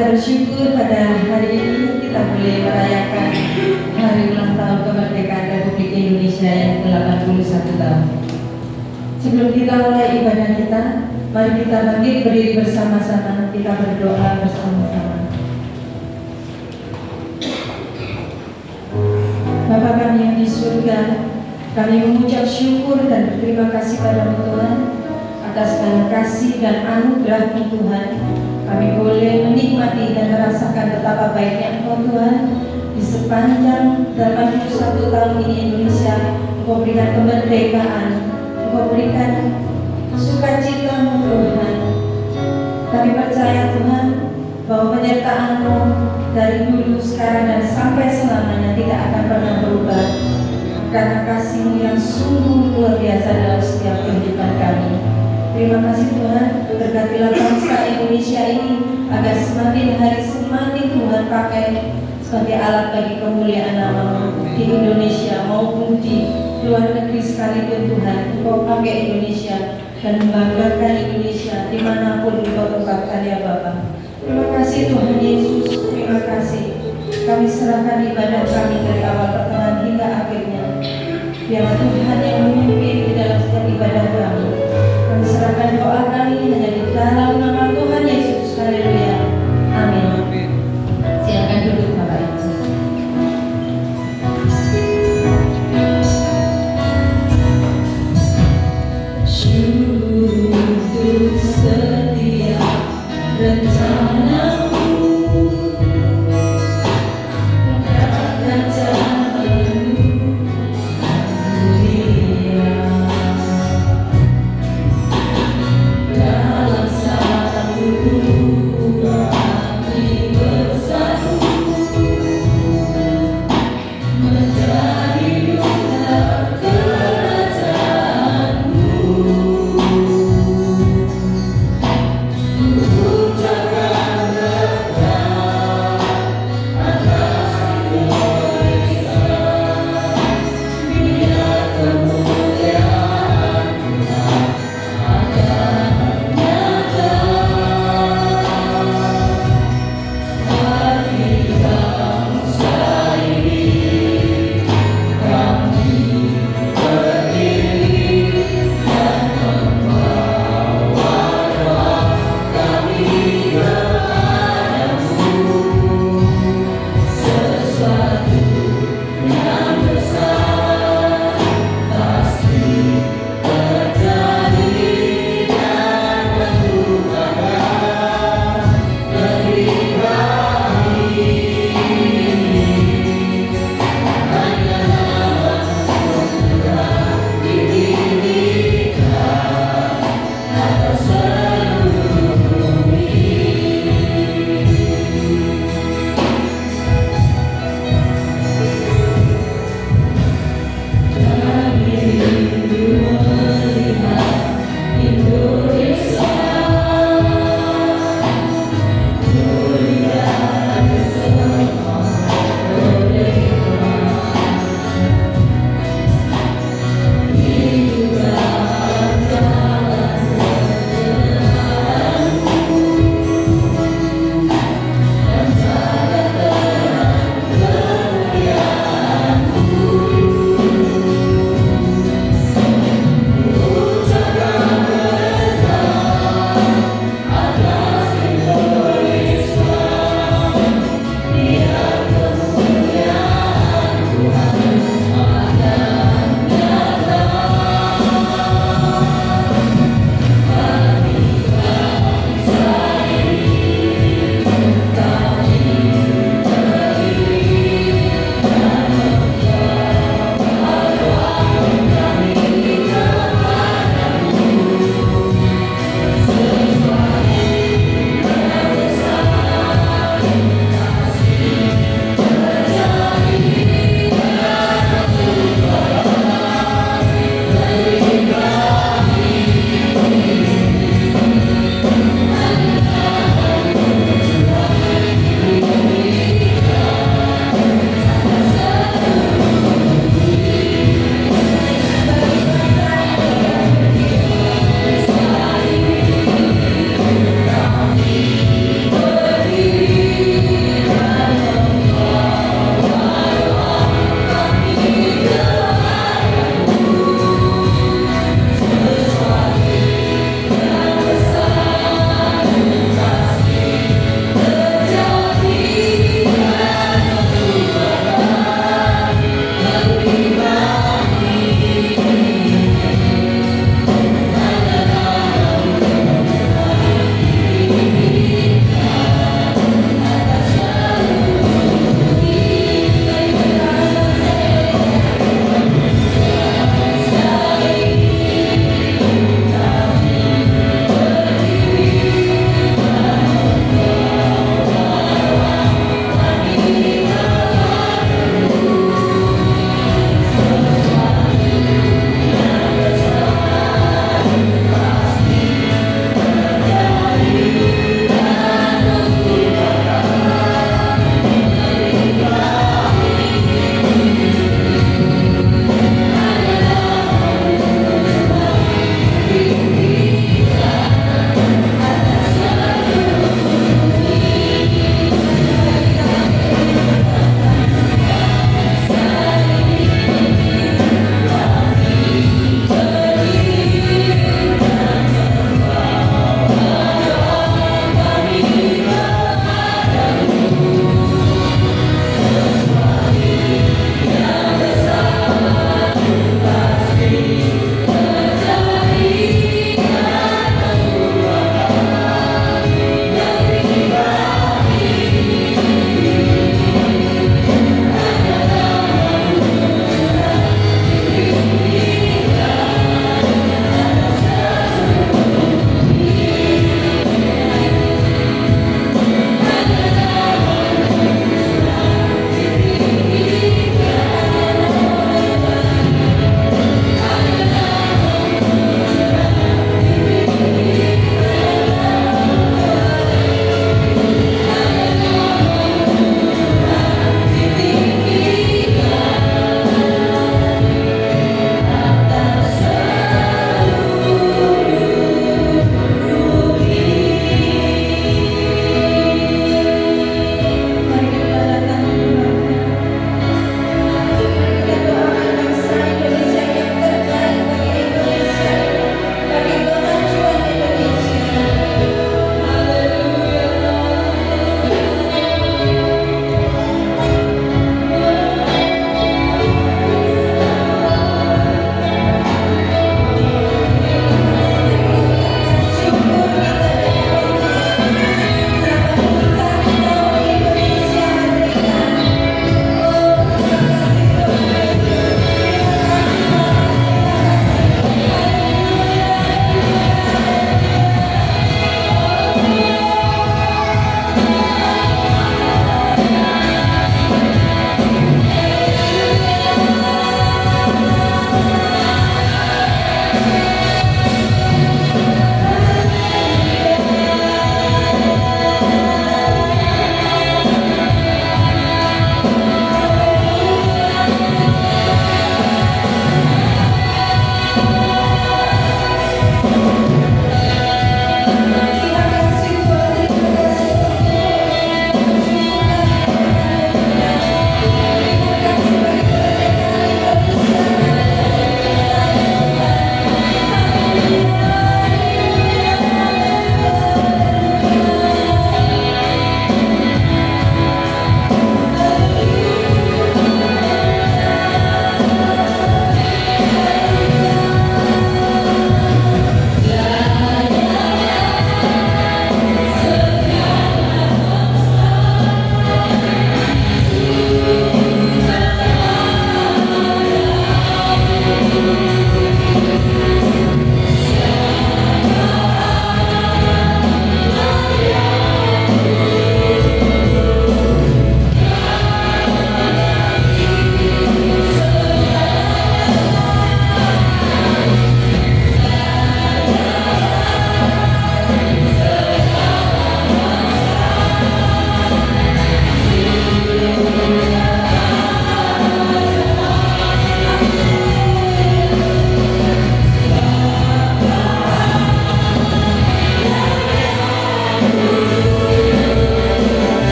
Kita bersyukur pada hari ini kita boleh merayakan hari ulang tahun kemerdekaan Republik Indonesia yang ke-81 tahun. Sebelum kita mulai ibadah kita, mari kita bangkit berdiri bersama-sama, kita berdoa bersama-sama. Bapa kami yang di surga, kami mengucap syukur dan berterima kasih pada Tuhan atas segala kasih dan anugerah-Mu Tuhan. Kami boleh menikmati dan merasakan betapa baiknya Engkau Tuhan di sepanjang 81 tahun ini Indonesia. Engkau berikan kemerdekaan, Engkau berikan sukacita-Mu Tuhan. Kami percaya Tuhan bahwa penyertaan-Mu dari dulu, sekarang dan sampai selamanya tidak akan pernah berubah, karena kasih-Mu yang sungguh luar biasa dalam setiap kehidupan kami. Terima kasih Tuhan, berkatilah bangsa Indonesia ini agar semakin hari semakin Tuhan pakai sebagai alat bagi kemuliaan nama-Mu di Indonesia maupun di luar negeri sekalipun. Tuhan, Engkau pakai Indonesia dan membanggakan Indonesia dimanapun Engkau tempatkan ya Bapa. Terima kasih Tuhan Yesus, terima kasih. Kami serahkan ibadah kami dari awal pertengahan hingga akhirnya. Biarlah Tuhan yang memimpin di dalam setiap ibadah kami. Kami serahkan doa kami hanya di dalam nama Tuhan Yesus. Haleluya. Amin. Silakan duduk Bapak Ibu. Sungguh setia rencana-Mu, rencana-Mu mulia.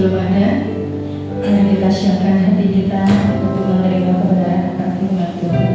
belum ada, mari kita siapkan hati kita untuk menerima kebenaran firman Tuhan.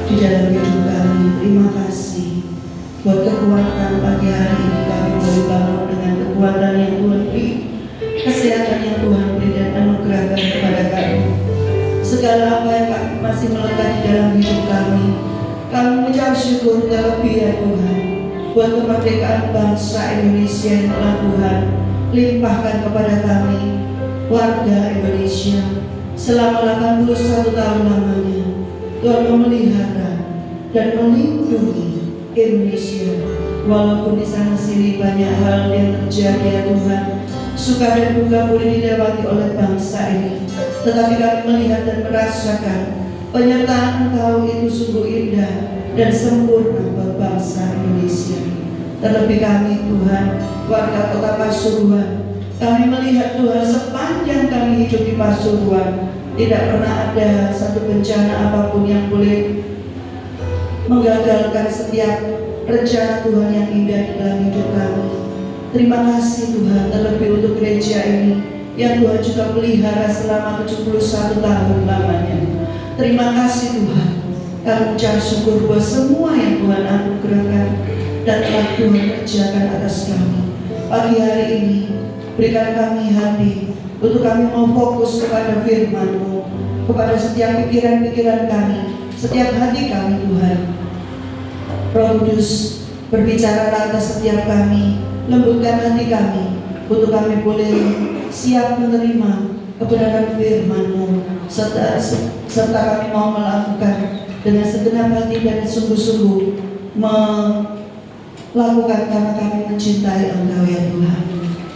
di dalam hidup kami. Terima kasih buat kekuatan pagi hari ini. Kami boleh bangun dengan kekuatan yang Tuhan beri, kesehatan yang Tuhan beri, dan anugerahkan kepada kami. Segala apa yang kami masih melekat di dalam hidup kami mengucap syukur terlebih ya Tuhan buat kemerdekaan bangsa Indonesia yang telah Tuhan limpahkan kepada kami, warga Indonesia, selama 81 tahun lamanya. Tuhan memelihara dan melindungi Indonesia, walaupun di sana sini banyak hal yang terjadi ya Tuhan. Suka dan duka boleh dilewati oleh bangsa ini, tetapi kami melihat dan merasakan penyertaan Engkau itu sungguh indah dan sempurna buat bangsa Indonesia. Terlebih kami Tuhan, warga kota Pasuruan, kami melihat Tuhan sepanjang kami hidup di Pasuruan, tidak pernah ada satu bencana apapun yang boleh menggagalkan setiap rencana Tuhan yang indah di dalam hidup kami. Terima kasih Tuhan, terlebih untuk gereja ini yang Tuhan juga pelihara selama 71 tahun lamanya. Terima kasih Tuhan, kami ucap syukur buat semua yang Tuhan anugerahkan dan telah Tuhan kerjakan atas kami. Pagi hari ini berikan kami hati untuk kami mau fokus kepada firman-Mu, kepada setiap pikiran-pikiran kami, setiap hati kami Tuhan. Roh Kudus berbicara atas setiap kami, lembutkan hati kami untuk kami boleh siap menerima kebenaran firman-Mu, serta kami mau melakukan dengan segenap hati dan sungguh-sungguh melakukan karena kami mencintai Engkau ya Tuhan.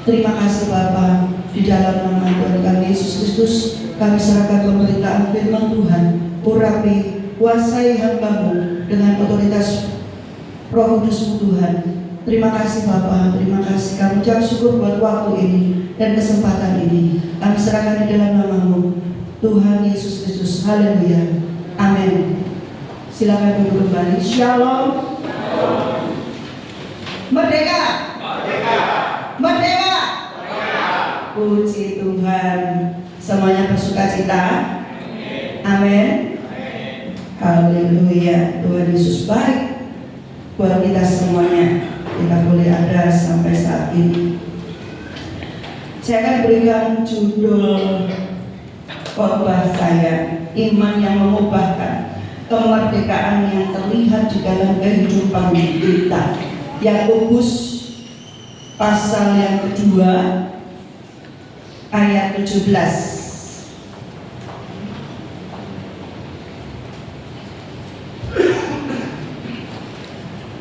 Terima kasih Bapa, di dalam nama Tuhan kami Yesus Kristus kami serahkan pemberitaan firman Tuhan. Urapi, kuasai hamba-Mu dengan otoritas Roh Kudus-Mu Tuhan. Terima kasih Bapa, terima kasih. Kami ucap syukur buat waktu ini dan kesempatan ini. Kami serahkan di dalam nama-Mu Tuhan Yesus Kristus. Haleluya. Amin. Silakan duduk kembali. Shalom. Merdeka. Merdeka. Merdeka. Puji Tuhan. Semuanya bersukacita. Amin. Haleluya. Tuhan Yesus baik buat kita semuanya. Kita boleh ada sampai saat ini. Saya akan berikan judul khotbah saya, iman yang mengubahkan, kemerdekaan yang terlihat di dalam kehidupan kita. Yakobus pasal yang kedua ayat 17.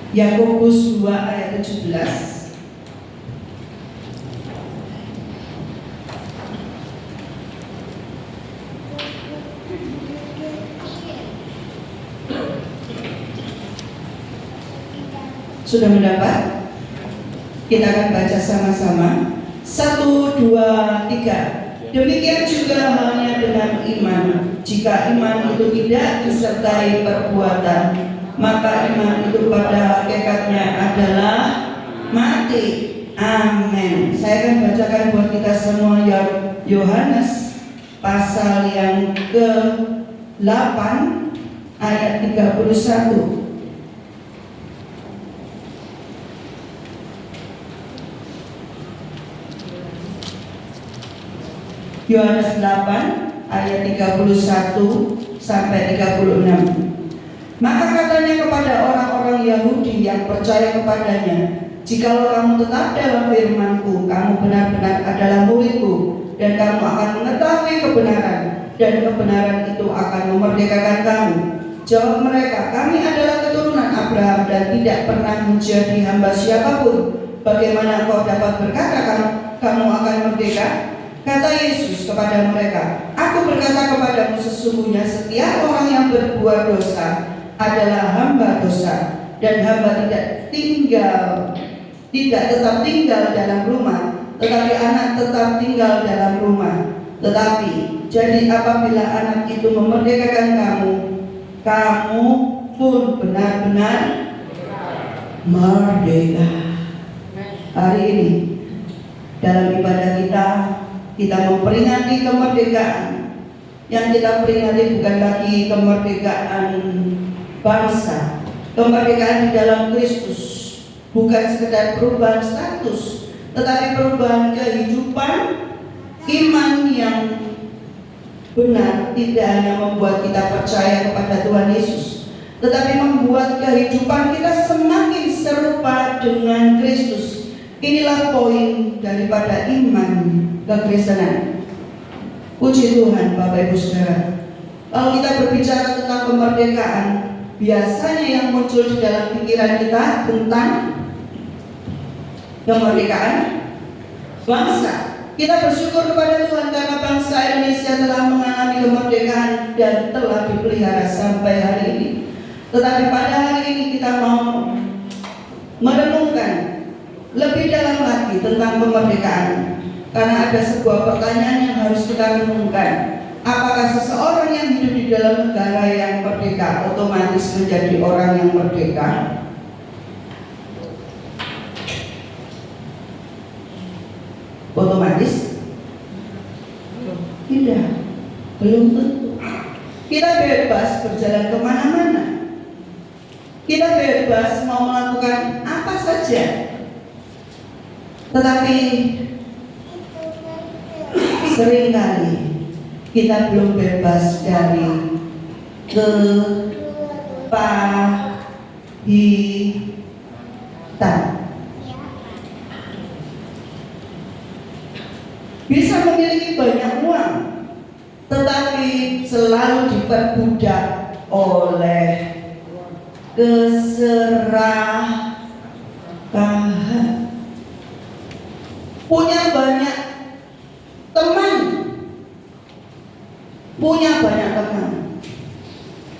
Yakobus 2 ayat 17. Sudah mendapat? Kita akan baca sama-sama. 1, 2, 3. Demikian juga halnya dengan iman. Jika iman itu tidak disertai perbuatan, maka iman itu pada hakikatnya adalah mati. Amin. Saya akan bacakan buat kita semua Yohanes pasal yang ke-8 ayat 31. Yohanes 8 ayat 31 sampai 36. Maka katanya kepada orang-orang Yahudi yang percaya kepadanya, jikalau kamu tetap dalam firman-Ku, kamu benar-benar adalah murid-Ku, dan kamu akan mengetahui kebenaran, dan kebenaran itu akan memerdekakan kamu. Jawab mereka, kami adalah keturunan Abraham dan tidak pernah menjadi hamba siapapun. Bagaimana kau dapat berkata kamu akan merdeka? Kata Yesus kepada mereka, aku berkata kepadamu sesungguhnya setiap orang yang berbuat dosa adalah hamba dosa, dan hamba tidak tetap tinggal dalam rumah, tetapi anak tetap tinggal dalam rumah. Tetapi jadi apabila anak itu memerdekakan kamu pun benar-benar merdeka. Hari ini dalam ibadah kita memperingati kemerdekaan. Yang kita peringati bukan lagi kemerdekaan bangsa. Kemerdekaan di dalam Kristus bukan sekedar perubahan status, tetapi perubahan kehidupan. Iman yang benar tidak hanya membuat kita percaya kepada Tuhan Yesus, tetapi membuat kehidupan kita semakin serupa dengan Kristus. Inilah poin daripada iman kekristenan. Puji Tuhan Bapak Ibu Saudara. Kalau kita berbicara tentang kemerdekaan, biasanya yang muncul di dalam pikiran kita tentang kemerdekaan bangsa. Kita bersyukur kepada Tuhan karena bangsa Indonesia telah mengalami kemerdekaan dan telah dipelihara sampai hari ini. Tetapi pada hari ini kita mau merenungkan lebih dalam lagi tentang kemerdekaan, karena ada sebuah pertanyaan yang harus kita renungkan. Apakah seseorang yang hidup di dalam negara yang merdeka otomatis menjadi orang yang merdeka? Otomatis? Tidak, belum tentu. Kita bebas berjalan kemana-mana. Kita bebas mau melakukan apa saja. Tetapi seringkali kita belum bebas dari kepahitan. Bisa memiliki banyak uang, tetapi selalu diperbudak oleh keserakahan. Punya banyak teman,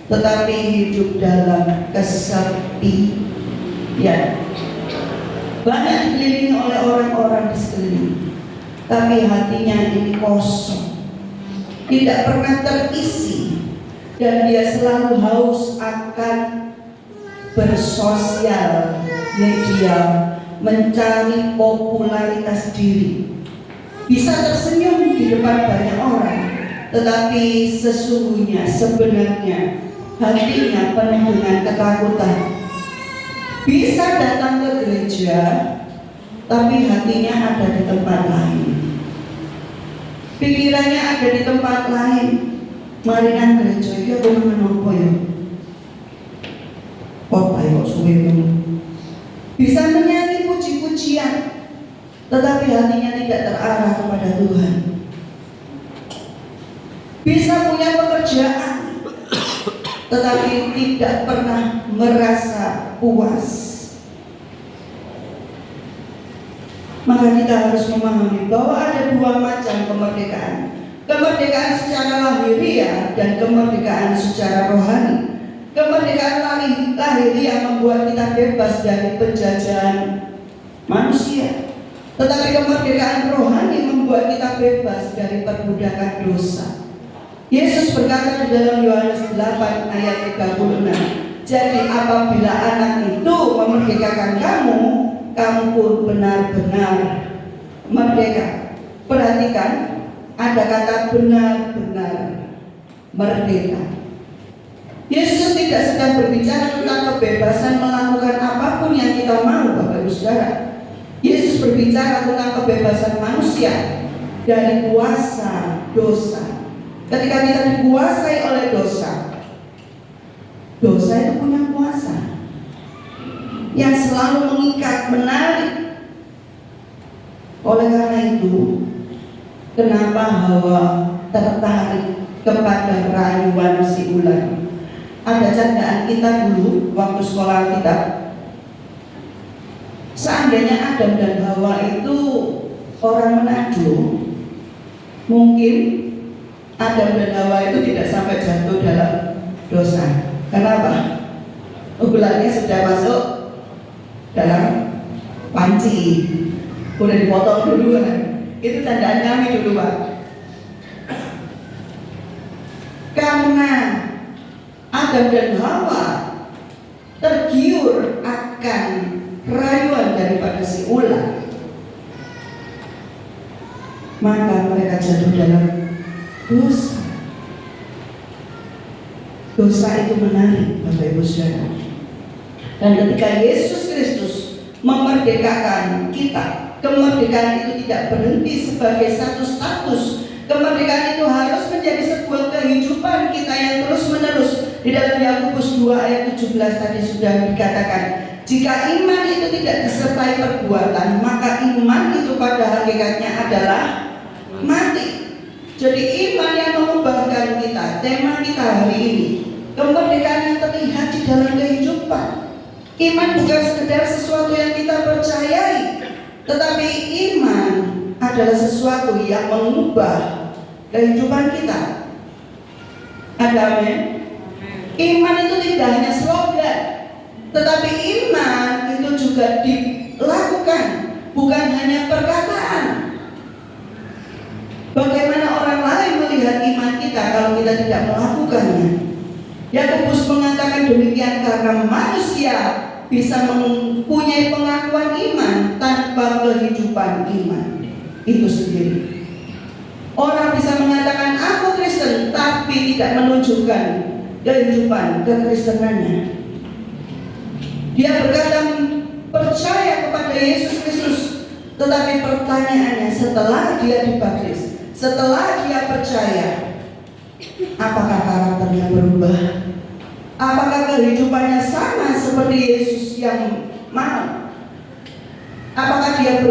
tetapi hidup dalam kesepian. Banyak dikelilingi oleh orang-orang di sekeliling, tapi hatinya ini kosong, tidak pernah terisi, dan dia selalu haus akan bersosial media, mencari popularitas diri. Bisa tersenyum di depan banyak orang, tetapi sesungguhnya sebenarnya hatinya penuh dengan ketakutan. Bisa datang ke gereja, tapi hatinya ada di tempat lain. Pikirannya ada di tempat lain. Mari nang gereja iki aku menapa ya? Kok ayo suwe ngono. Bisa menyanyi puji-pujian, tetapi hatinya tidak terarah kepada Tuhan. Bisa punya pekerjaan, tetapi tidak pernah merasa puas. Maka kita harus memahami bahwa ada dua macam kemerdekaan. Kemerdekaan secara lahiriah dan kemerdekaan secara rohani. Kemerdekaan lahiriah membuat kita bebas dari penjajahan manusia. Tetapi kemerdekaan rohani membuat kita bebas dari perbudakan dosa. Yesus berkata di dalam Yohanes 8 ayat 36, jadi apabila anak itu memerdekakan kamu, kamu pun benar-benar merdeka. Perhatikan, ada kata benar-benar merdeka. Yesus tidak sedang berbicara tentang kebebasan melakukan apapun yang kita mau, Bapak Ibu Saudara. Yesus berbicara tentang kebebasan manusia dari kuasa dosa. Ketika kita dikuasai oleh dosa, dosa itu punya kuasa yang selalu mengikat, menarik. Oleh karena itu, kenapa Hawa tertarik kepada rayuan si ular? Ada candaan kita dulu waktu sekolah kita. Seandainya Adam dan Hawa itu orang Manado, mungkin Adam dan Hawa itu tidak sampai jatuh dalam dosa. Kenapa? Ularnya sudah masuk dalam panci, udah dipotong duluan. Itu candaan kami dulu, Pak. Karena Adam dan Hawa tergiur akan rayuan daripada si ular, maka mereka jatuh dalam dosa. Dosa itu menarik, Bapak Ibu Saudara. Dan ketika Yesus Kristus memerdekakan kita, kemerdekaan itu tidak berhenti sebagai satu status. Kemerdekaan itu harus menjadi sebuah kehidupan kita yang terus menerus. Di dalam Yakobus 2 ayat 17 tadi sudah dikatakan, jika iman itu tidak disertai perbuatan, maka iman itu pada hakikatnya adalah mati. Jadi iman yang mengubahkan kita, tema kita hari ini, kemerdekaan yang terlihat di dalam kehidupan. Iman bukan sekedar sesuatu yang kita percayai, tetapi iman adalah sesuatu yang mengubah kehidupan kita. Ada amin? Iman itu tidak hanya slogan, tetapi iman itu juga dilakukan, bukan hanya perkataan. Bagaimana orang lain melihat iman kita kalau kita tidak melakukannya? Yakobus mengatakan demikian karena manusia bisa mempunyai pengakuan iman tanpa kehidupan iman itu sendiri. Orang bisa mengatakan aku Kristen tapi tidak menunjukkan kehidupan kekristenannya. Dia berkata percaya kepada Yesus Kristus, tetapi pertanyaannya setelah dia dibaptis, setelah dia percaya, apakah karakternya berubah? Apakah kehidupannya sama seperti Yesus yang mau? Apakah dia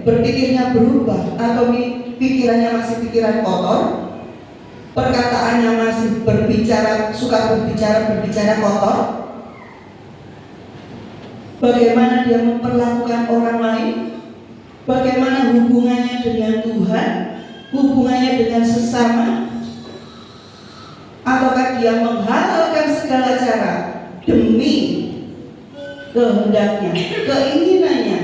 berpikirnya berubah, atau pikirannya masih pikiran kotor? Perkataannya masih suka berbicara kotor? Bagaimana dia memperlakukan orang lain? Bagaimana hubungannya dengan Tuhan? Hubungannya dengan sesama? Ataukah dia menghalalkan segala cara demi kehendaknya, keinginannya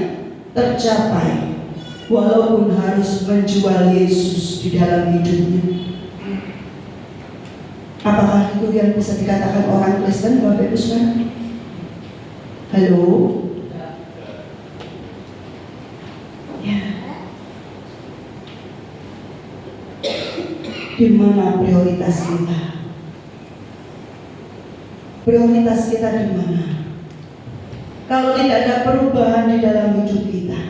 tercapai, walaupun harus menjual Yesus di dalam hidupnya? Apakah itu yang bisa dikatakan orang Kristen, Bapak Ibu Saudara? Halo? Ya. Di mana prioritas kita? Prioritas kita di mana? Kalau tidak ada perubahan di dalam hidup kita,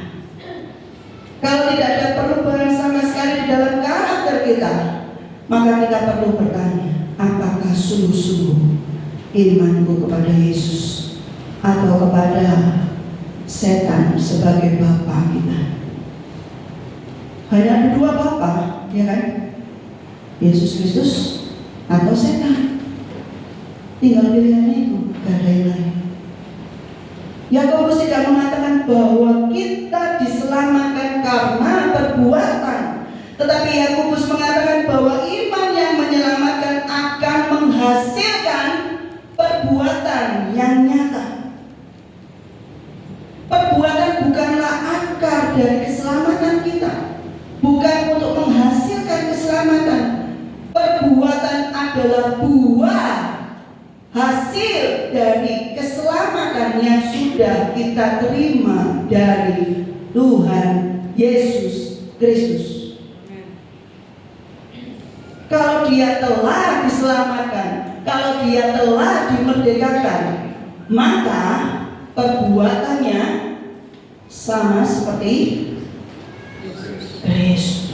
kalau tidak ada perubahan sama sekali di dalam karakter kita, maka kita perlu bertanya, apakah sungguh-sungguh imanku kepada Yesus atau kepada setan sebagai bapa kita? Hanya ada dua bapa, ya kan? Yesus Kristus atau setan. Tinggal pilihannya itu, gak ada yang lain. Yakobus tidak mengatakan bahwa kita diselamatkan karena perbuatan, tetapi Yakobus mengatakan bahwa iman yang menyelamatkan akan menghasilkan perbuatan yang nyata. Perbuatan bukanlah akar dari keselamatan kita, bukan untuk menghasilkan keselamatan. Perbuatan adalah buah hasil dari keselamatan yang sudah kita terima dari Tuhan Yesus Kristus. Kalau dia telah diselamatkan, kalau dia telah dimerdekakan, maka perbuatannya sama seperti Kristus.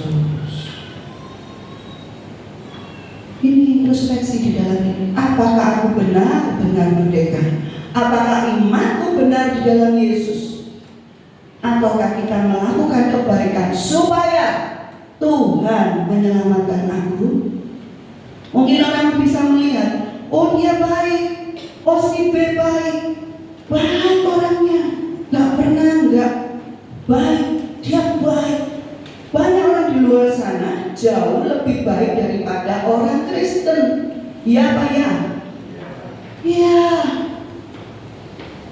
Ini introspeksi di dalam ini. Apakah aku benar-benar merdeka? Apakah imanku benar di dalam Yesus? Ataukah kita melakukan kebaikan supaya Tuhan menyelamatkan aku? Mungkin orang bisa melihat, oh dia baik, oh si B baik, baik orangnya, gak pernah enggak baik, dia baik. Banyak orang di luar sana jauh lebih baik daripada orang Kristen. Iya Pak ya? Iya.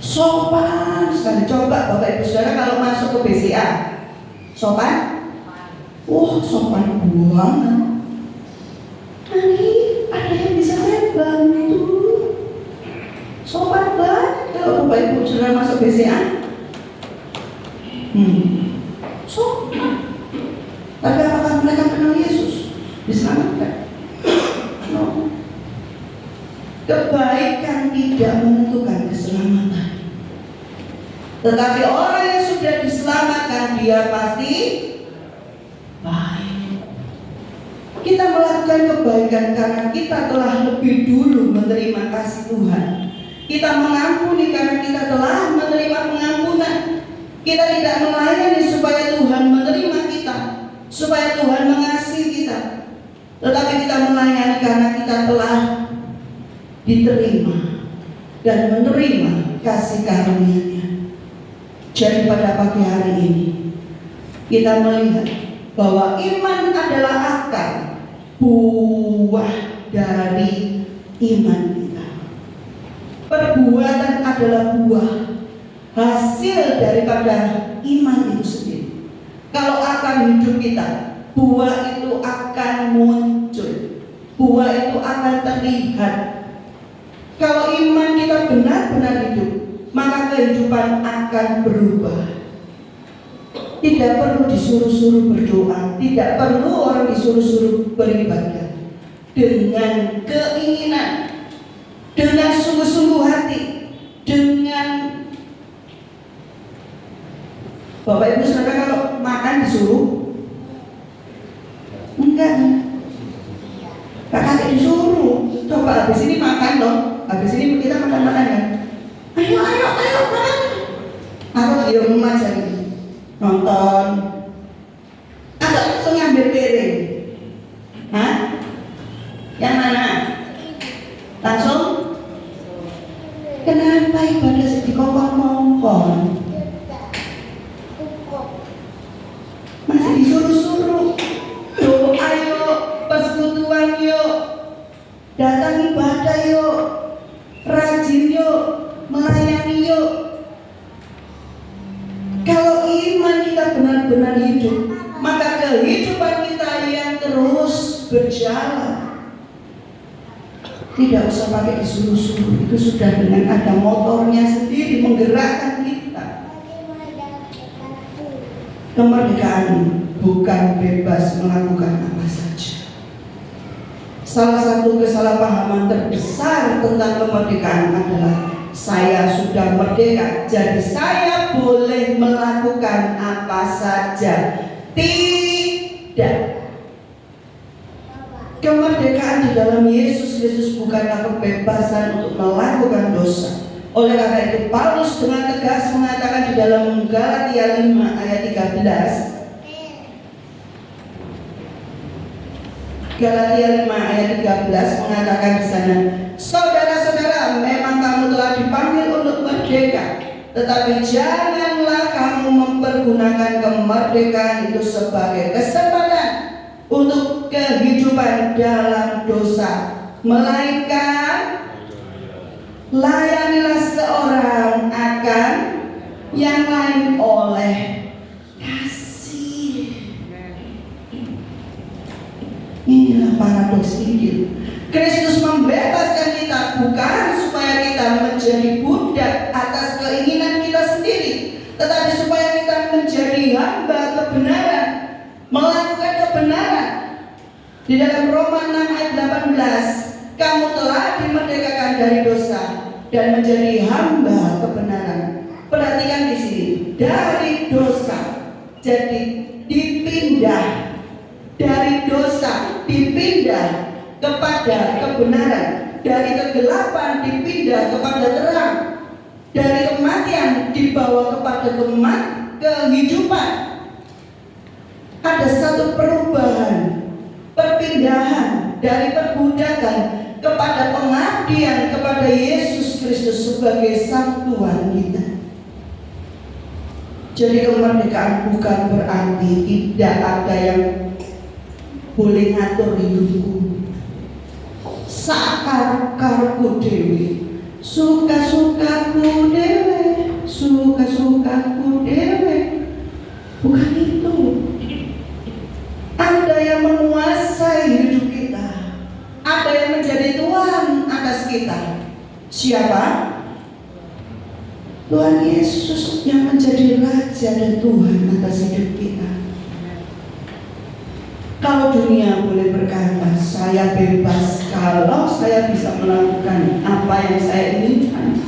Sopan sekali. Coba Bapak Ibu Saudara kalau masuk ke BCA, sopan? Sopan banget. Nanti ada yang bisa saya bantu. Sopan banget kalau Bapak Ibu Saudara masuk BCA. Sopan. Tapi apakah mereka kenal Yesus? Diselamatkan? No. Kebaikan tidak menentukan keselamatan. Tetapi orang yang sudah diselamatkan, dia pasti baik. Kita melakukan kebaikan karena kita telah lebih dulu menerima kasih Tuhan. Kita mengampuni karena kita telah menerima pengampunan. Kita tidak melayani supaya Tuhan menerima kita, supaya Tuhan mengasihi kita, tetapi kita melayani karena kita telah diterima dan menerima kasih karunia-Nya. Jadi pada pagi hari ini kita melihat bahwa iman adalah akar buah dari iman kita. Perbuatan adalah buah hasil daripada iman itu sendiri. Kalau akan hidup kita, buah itu akan muncul, buah itu akan terlihat. Kalau iman kita benar-benar hidup, maka kehidupan akan berubah. Tidak perlu disuruh-suruh berdoa, tidak perlu orang disuruh-suruh beribadah. Dengan keinginan, dengan sungguh-sungguh hati, dengan Bapak Ibu Saudara, kalau makan disuruh? Enggak. Kakak disuruh. Coba habis ini makan dong. Habis ini kita makan-makan kan. Ayo makan. Aku di rumah jadi nonton. Atau langsung ngambil piring. Hah? Yang mana? Langsung? Kenapa ibadah sedih kongkong-kongkong? Masih disuruh-suruh. Tuh, ayo persekutuan yuk, datang ibadah yuk, rajin yuk, melayani yuk. Kalau iman kita benar-benar hidup, maka kehidupan kita yang terus berjalan. Tidak usah pakai disuruh-suruh, itu sudah dengan ada motornya sendiri menggerakkan kita. Kemerdekaan bukan bebas melakukan apa saja. Salah satu kesalahpahaman terbesar tentang kemerdekaan adalah saya sudah merdeka, jadi saya boleh melakukan apa saja. Tidak. Kemerdekaan di dalam Yesus Kristus bukanlah kebebasan untuk melakukan dosa. Oleh karena itu Paulus dengan tegas mengatakan di dalam Galatia 5 ayat 13, Galatia 5 ayat 13 mengatakan di sana, saudara-saudara, memang kamu telah dipanggil untuk merdeka, tetapi janganlah kamu mempergunakan kemerdekaan itu sebagai kesempatan untuk kehidupan dalam dosa, melainkan layanilah seorang akan yang lain oleh kasih. Inilah paradoks Injil. Kristus membebaskan kita bukan supaya kita menjadi budak atas keinginan kita sendiri, tetapi supaya kita menjadi hamba kebenaran, melakukan kebenaran. Di dalam Roma 6 ayat 18, kamu telah dimerdekakan dari dosa dan menjadi hamba kebenaran. Perhatikan di sini, dari dosa jadi dipindah, dari dosa dipindah kepada kebenaran, dari kegelapan dipindah kepada terang, dari kematian dibawa kepada kehidupan. Ada satu perubahan, perpindahan dari perbudakan kepada pengabdian kepada Yesus Kristus sebagai Sang Tuhan kita. Jadi kemerdekaan bukan berarti tidak ada yang boleh ngatur hidupku. Sakar-karku dewe, suka-sukaku dewe, suka-sukaku dewe. Bukan itu. Ada yang menguasai hidup kita, ada yang menjadi Tuhan atas kita. Siapa? Tuhan Yesus yang menjadi Raja dan Tuhan atas hidup kita. Kalau dunia boleh berkata saya bebas kalau saya bisa melakukan apa yang saya inginkan,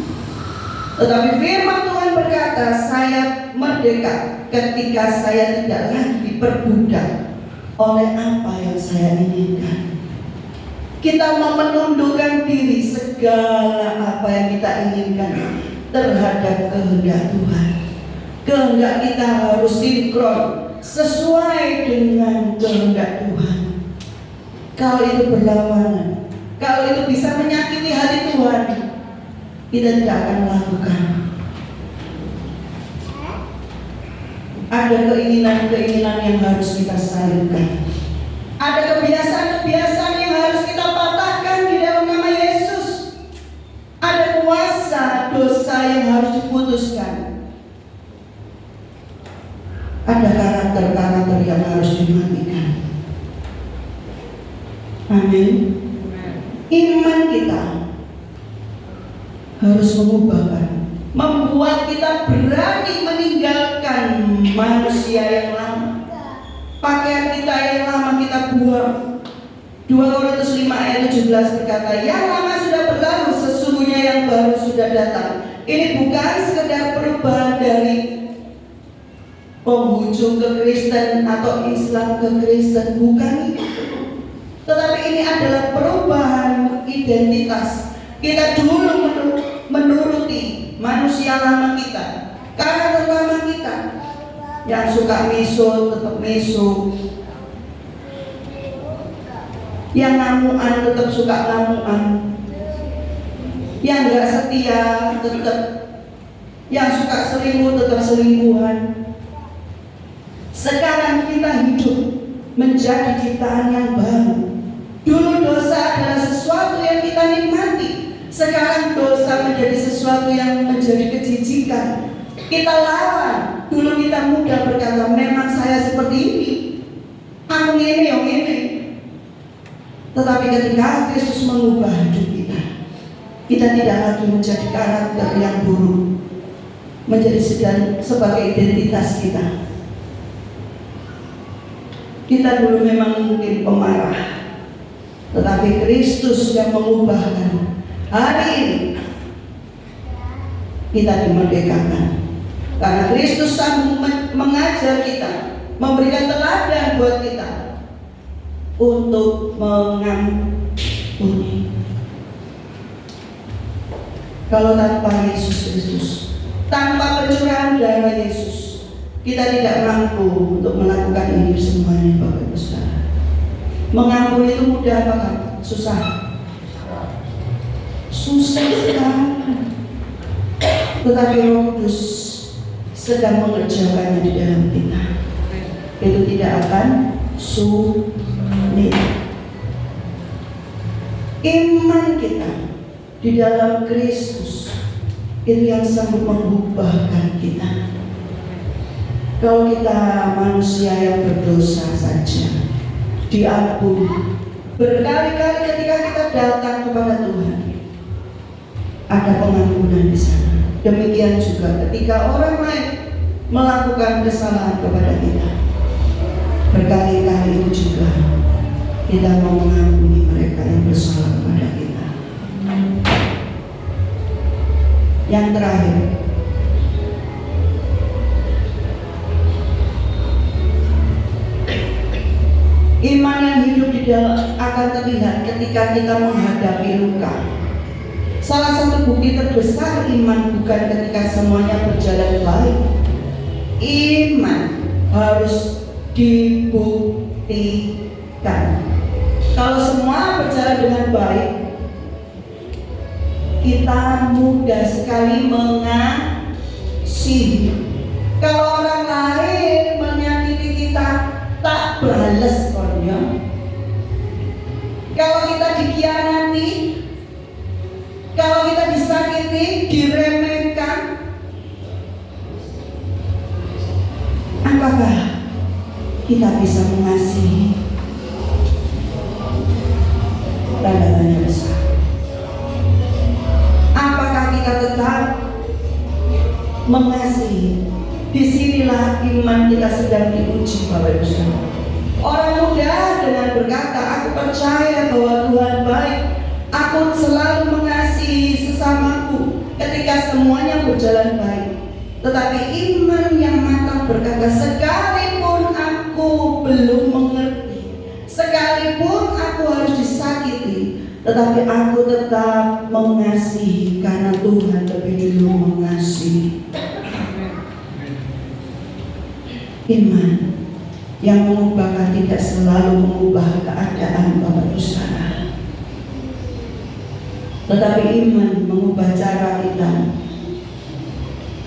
Tetapi firman Tuhan berkata, saya merdeka ketika saya tidak lagi diperbudak oleh apa yang saya inginkan. Kita mau menundukkan diri segala apa yang kita inginkan terhadap kehendak Tuhan. Kehendak kita harus sinkron sesuai dengan kehendak Tuhan. Kalau itu berlawanan, kalau itu bisa menyakiti hati Tuhan, kita tidak akan melakukan. Ada keinginan-keinginan yang harus kita salurkan. Ada kebiasaan-kebiasaan yang harus kita patahkan di dalam nama Yesus. Ada kuasa dosa yang harus diputuskan. Ada karakter-karakter yang harus dimatikan. Amin. Iman kita harus mengubahkan, membuat kita berani meninggalkan manusia yang lama. Pakaian kita yang lama kita buang. 2 Korintus 5 ayat 17 berkata, yang lama sudah berlalu, sesungguhnya yang baru sudah datang. Ini bukan sekedar perubahan dari penghujung ke Kristen atau Islam ke Kristen, bukan itu. Tetapi ini adalah perubahan identitas. Kita dulu menuruti manusia lama kita, karakter lama kita. Yang suka miso tetap miso, yang ngamuan tetap suka ngamuan, yang gak setia tetap, yang suka selingkuh tetap selingkuhan. Sekarang kita hidup menjadi ciptaan yang baru. Dulu dosa adalah sesuatu yang kita nikmati, sekarang dosa menjadi sesuatu yang menjadi kejijikan. Kita lawan. Dulu kita mudah berkata, memang saya seperti ini, aku ini yang ini. Tetapi ketika Kristus mengubah hidup kita tidak lagi menjadi karakter yang buruk, menjadi sebagai identitas kita. Kita dulu memang mungkin pemarah, tetapi Kristus yang mengubahkan. Hari ini kita dimerdekakan. Karena Kristus sanggup mengajar kita, memberikan teladan buat kita untuk mengampuni. Kalau tanpa Yesus Kristus, tanpa pencurahan darah Yesus, kita tidak mampu untuk melakukan ini semuanya, Bapak Ibu Saudara. Mengampuni itu mudah apa? Susah. Susah sekali. Tetapi Roh Kudus sedang mengerjakannya di dalam kita. Itu tidak akan sulit. Iman kita di dalam Kristus itu yang sanggup mengubahkan kita. Kalau kita manusia yang berdosa saja, diampuni. Berkali-kali ketika kita datang kepada Tuhan, ada pengampunan di sana. Demikian juga ketika orang lain melakukan kesalahan kepada kita, berkali-kali juga kita mau mengampuni mereka yang bersalah kepada kita. Yang terakhir, iman yang hidup di dalam akan terlihat ketika kita menghadapi luka. Salah satu bukti terbesar iman bukan ketika semuanya berjalan baik. Iman harus dibuktikan. Kalau semua berjalan dengan baik, kita mudah sekali mengasihi. Kalau orang lain menyakiti kita, tak balas konya. Kalau kita dikhianati, kalau kita disakiti, diremehkan, apakah kita bisa mengasihi? Tanda tanya besar. Apakah kita tetap mengasihi? Disinilah iman kita sedang diuji, Bapak Ibu Saudara. Orang muda dengan berkata, aku percaya bahwa Tuhan baik, aku selalu mengasihi sesamaku. Ketika semuanya berjalan baik. Tetapi iman yang matang berkata, sekalipun aku belum mengerti, sekalipun aku harus disakiti, tetapi aku tetap mengasihi karena Tuhan lebih dulu mengasihi. Iman yang mengubahkan tidak selalu mengubah keadaan Bapak Ibu Saudara, tetapi iman mengubah cara kita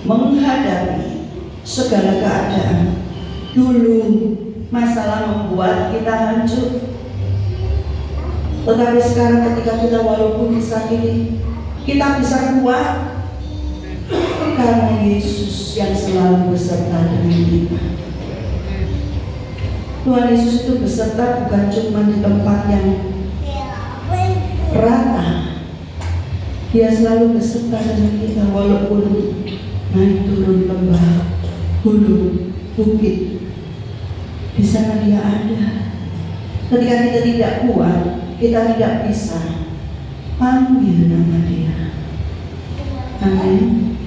menghadapi segala keadaan. Dulu masalah membuat kita hancur, tetapi sekarang ketika kita walaupun disakiti, kita bisa kuat karena Yesus yang selalu beserta dengan kita. Tuhan Yesus itu beserta bukan cuma di tempat yang rata, Dia selalu beserta dengan kita walaupun naik turun lembah, gunung, bukit, di sana Dia ada. Ketika kita tidak kuat, kita tidak bisa panggil nama Dia. Amin.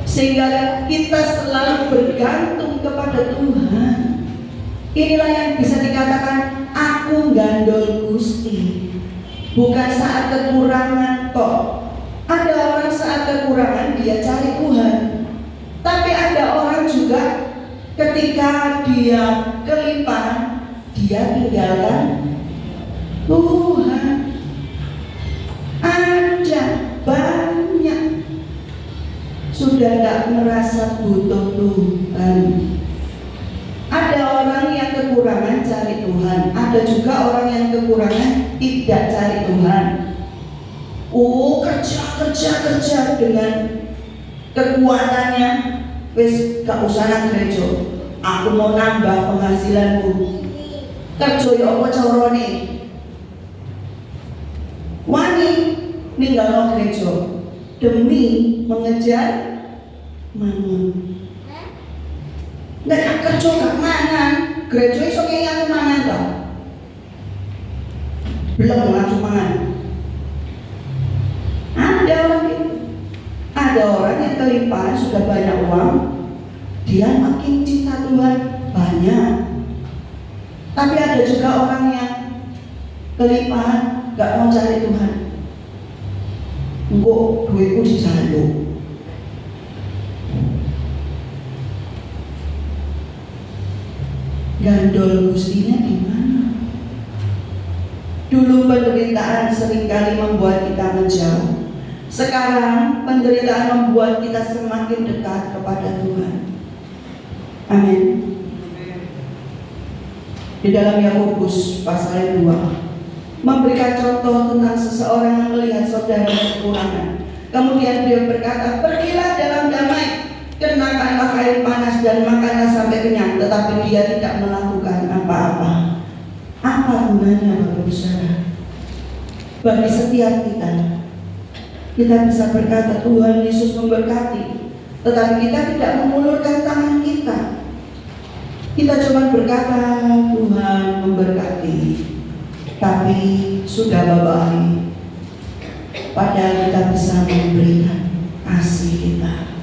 Sehingga kita selalu bergantung kepada Tuhan. Inilah yang bisa dikatakan aku gandol Gusti. Bukan saat kekurangan toh. Ada orang saat kekurangan dia cari Tuhan. Tapi ada orang juga ketika dia kelimpahan dia tinggalkan Tuhan. Ada banyak sudah tidak merasa butuh Tuhan. Ada orang yang kekurangan cari Tuhan, ada juga orang yang kekurangan tidak cari Tuhan. Kerja dengan kekuatannya, wis gak usah nang gereja. Aku mau nambah penghasilanku. Kerja ya apa carane? Wani ninggalno gereja demi mengejar mamon. Nek kerja gak mangan, gereja iso kaya aku mangan to. Belum langsung mangan. Ada orang yang kelimpahan sudah banyak uang, dia makin cinta Tuhan banyak. Tapi ada juga orang yang kelimpahan gak mau cari Tuhan. Engko duitku disaldo. Gandol Gustinya di mana? Dulu penderitaan seringkali membuat kita menjauh. Sekarang penderitaan membuat kita semakin dekat kepada Tuhan. Amin. Di dalam Yakobus pasal 2 memberikan contoh tentang seseorang yang melihat saudara kekurangan. Kemudian beliau berkata, pergilah dalam damai, kenakanlah air panas dan makanlah sampai kenyang, tetapi dia tidak melakukan apa-apa. Apa gunanya Bapak Ibu Saudara? Bagi setiap kita bisa berkata Tuhan Yesus memberkati, tetapi kita tidak mengulurkan tangan kita. Kita cuma berkata Tuhan memberkati, tapi sudah bye-bye. Padahal kita bisa memberikan kasih kita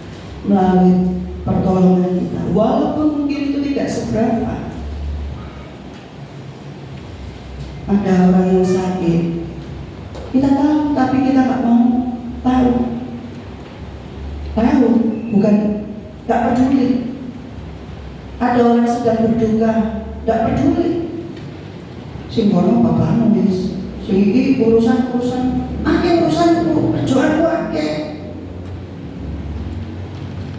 melalui pertolongan kita, walaupun mungkin itu tidak seberapa. Ada orang yang sakit, kita tahu, tapi kita nggak mau tahu, bukan nggak peduli. Ada orang sedang berduka, nggak peduli. Singkono bapak nulis, sehingga urusanku, kerjaanku ake.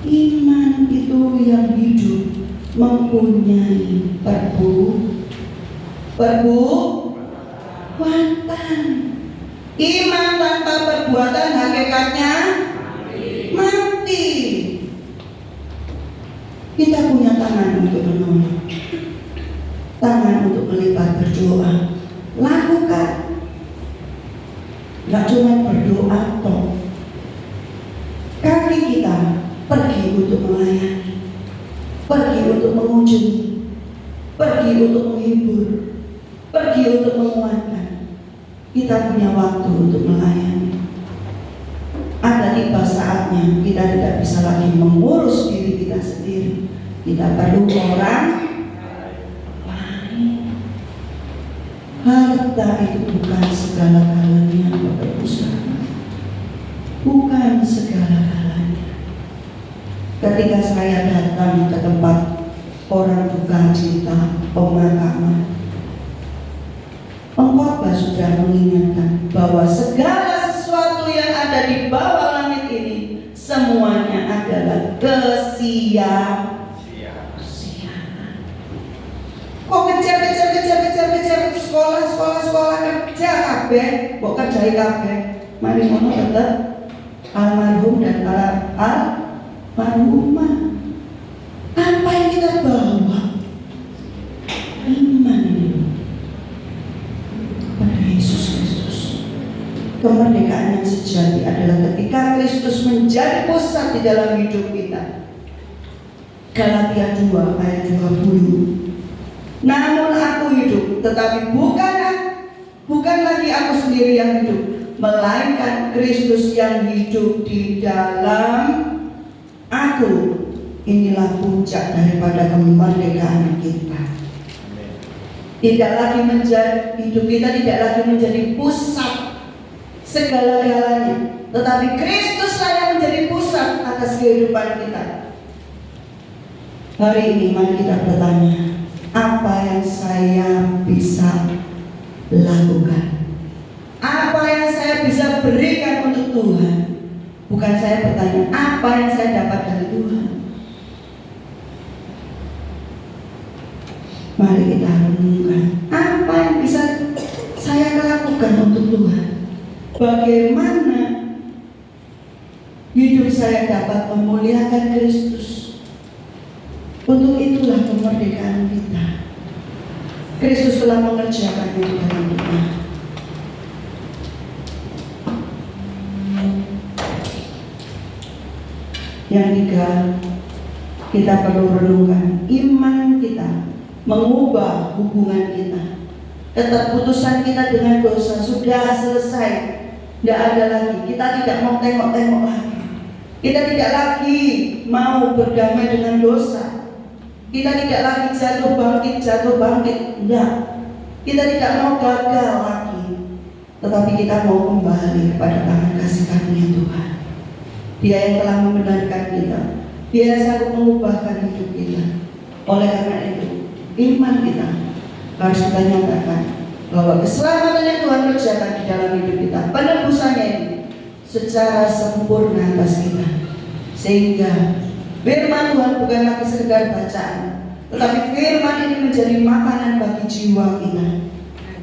Iman itu yang hidup mempunyai perbuatan. Iman tanpa perbuatan hakikatnya mati. Kita punya tangan untuk menolong, tangan untuk melipat berdoa. Lakukan. Gak cuma berdoa toh. Kaki kita pergi untuk melayani, pergi untuk mengunjungi, pergi untuk menghibur, pergi untuk menguatkan. Kita punya waktu untuk melayani. Ada tiba saatnya kita tidak bisa lagi mengurus diri kita sendiri. Kita perlu orang lain. Harta itu bukan segala-galanya, Bapak Ibu Saudara. Bukan segala-galanya. Ketika saya datang ke tempat orang duka cita, pemakaman, pengkhotbah sudah mengingatkan bahwa segala sesuatu yang ada di bawah langit ini semuanya adalah kesia-siaan. Kok kejar sekolah kerja kabeh, kok kerjai kabeh. Mari ngono tetep almarhum dan almarhumah. Apa yang kita bawa? Iman ini pada Yesus Kristus. Kemerdekaan yang sejati adalah ketika Kristus menjadi pusat di dalam hidup kita. Galatia 2 ayat 20. Namun aku hidup, tetapi bukan lagi aku sendiri yang hidup, melainkan Kristus yang hidup di dalam aku. Inilah puncak daripada kemerdekaan kita. Tidak lagi menjadi, hidup kita tidak lagi menjadi pusat segala-galanya, tetapi Kristuslah yang menjadi pusat atas kehidupan kita. Hari ini mari kita bertanya, apa yang saya bisa lakukan? Apa yang saya bisa berikan untuk Tuhan? Bukan saya bertanya, apa yang saya dapat dari Tuhan? Mari kita renungkan, apa yang bisa saya lakukan untuk Tuhan? Bagaimana hidup saya dapat memuliakan Kristus? Untuk itulah kemerdekaan kita. Kristus telah mengerjakannya di dalam kita. Yang tiga, kita perlu renungkan iman kita mengubah hubungan kita. Keterputusan kita dengan dosa sudah selesai. Tidak ada lagi. Kita tidak mau tengok-tengok lagi. Kita tidak lagi mau berdamai dengan dosa. Kita tidak lagi jatuh bangkit. Tidak. Kita tidak mau gagal lagi. Tetapi kita mau kembali kepada tangan kasih karunia Tuhan. Dia yang telah membenarkan kita. Dia yang sanggup mengubahkan hidup kita. Oleh karena itu, iman kita harus kita nyatakan bahwa keselamatan yang Tuhan kerjakan di dalam hidup kita, penebusannya ini secara sempurna atas kita, sehingga firman Tuhan bukan lagi sekedar bacaan, tetapi firman ini menjadi makanan bagi jiwa kita.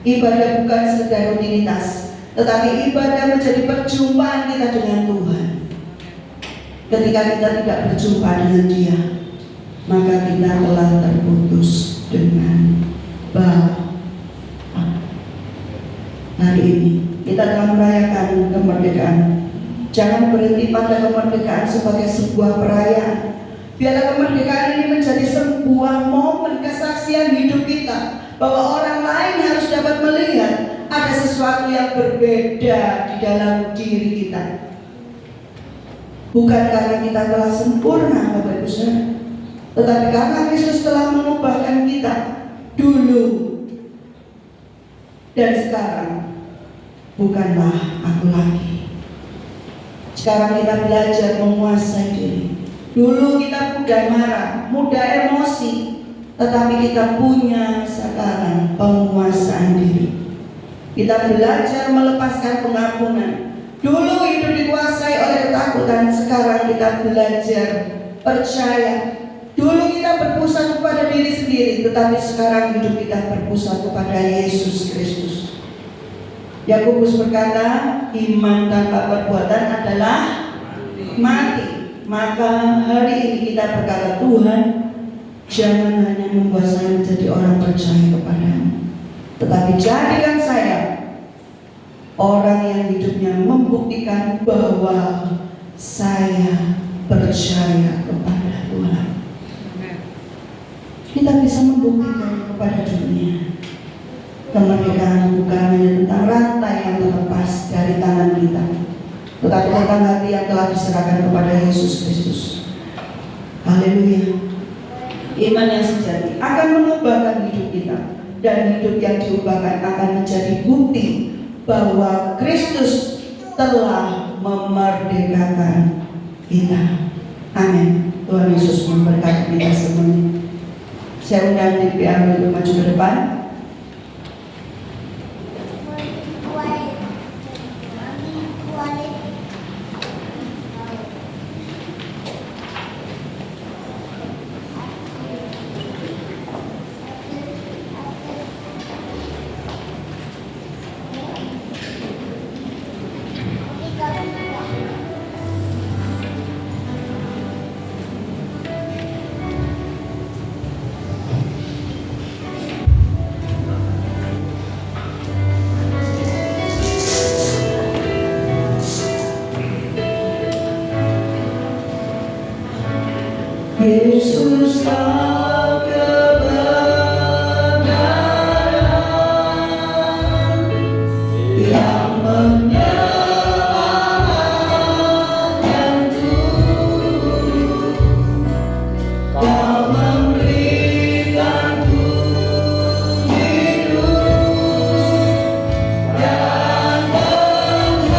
Ibadah bukan sekedar rutinitas, tetapi ibadah menjadi perjumpaan kita dengan Tuhan. Ketika kita tidak berjumpa dengan Dia, maka kita telah terputus dengan Bapa. Hari ini kita telah merayakan kemerdekaan. Jangan berhenti pada kemerdekaan sebagai sebuah perayaan. Biarlah kemerdekaan ini menjadi sebuah momen kesaksian hidup kita, bahwa orang lain harus dapat melihat ada sesuatu yang berbeda di dalam diri kita. Bukan karena kita telah sempurna, Bapak Ibu Saudara, tetapi karena Kristus telah mengubahkan kita dulu dan sekarang. Bukanlah aku lagi. Sekarang kita belajar menguasai diri. Dulu kita mudah marah, mudah emosi, tetapi kita punya sekarang penguasaan diri. Kita belajar melepaskan pengampunan. Dulu hidup dikuasai oleh ketakutan, sekarang kita belajar percaya. Dulu kita berpusat kepada diri sendiri, tetapi sekarang hidup kita berpusat kepada Yesus Kristus. Yakobus berkata, iman tanpa perbuatan adalah mati. Maka hari ini kita berkata, Tuhan, jangan hanya membuat saya menjadi orang percaya kepadamu, tetapi jadikan saya orang yang hidupnya membuktikan bahwa saya percaya kepada Tuhan. Kita bisa membuktikan kepada dunia. Kemerdekaan bukan hanya tentang rantai yang terlepas dari tangan kita, tetapi tentang hati yang telah diserahkan kepada Yesus Kristus. Haleluya. Iman yang sejati akan mengubahkan hidup kita, dan hidup yang diubahkan akan menjadi bukti bahwa Kristus telah memerdekakan kita. Amin. Tuhan Yesus memberkati kita semuanya. Saya undang DPR untuk maju ke depan. Yesus kau kebenaran yang menyelamatkanku. Kau memberikanku hidup dan pengharapan.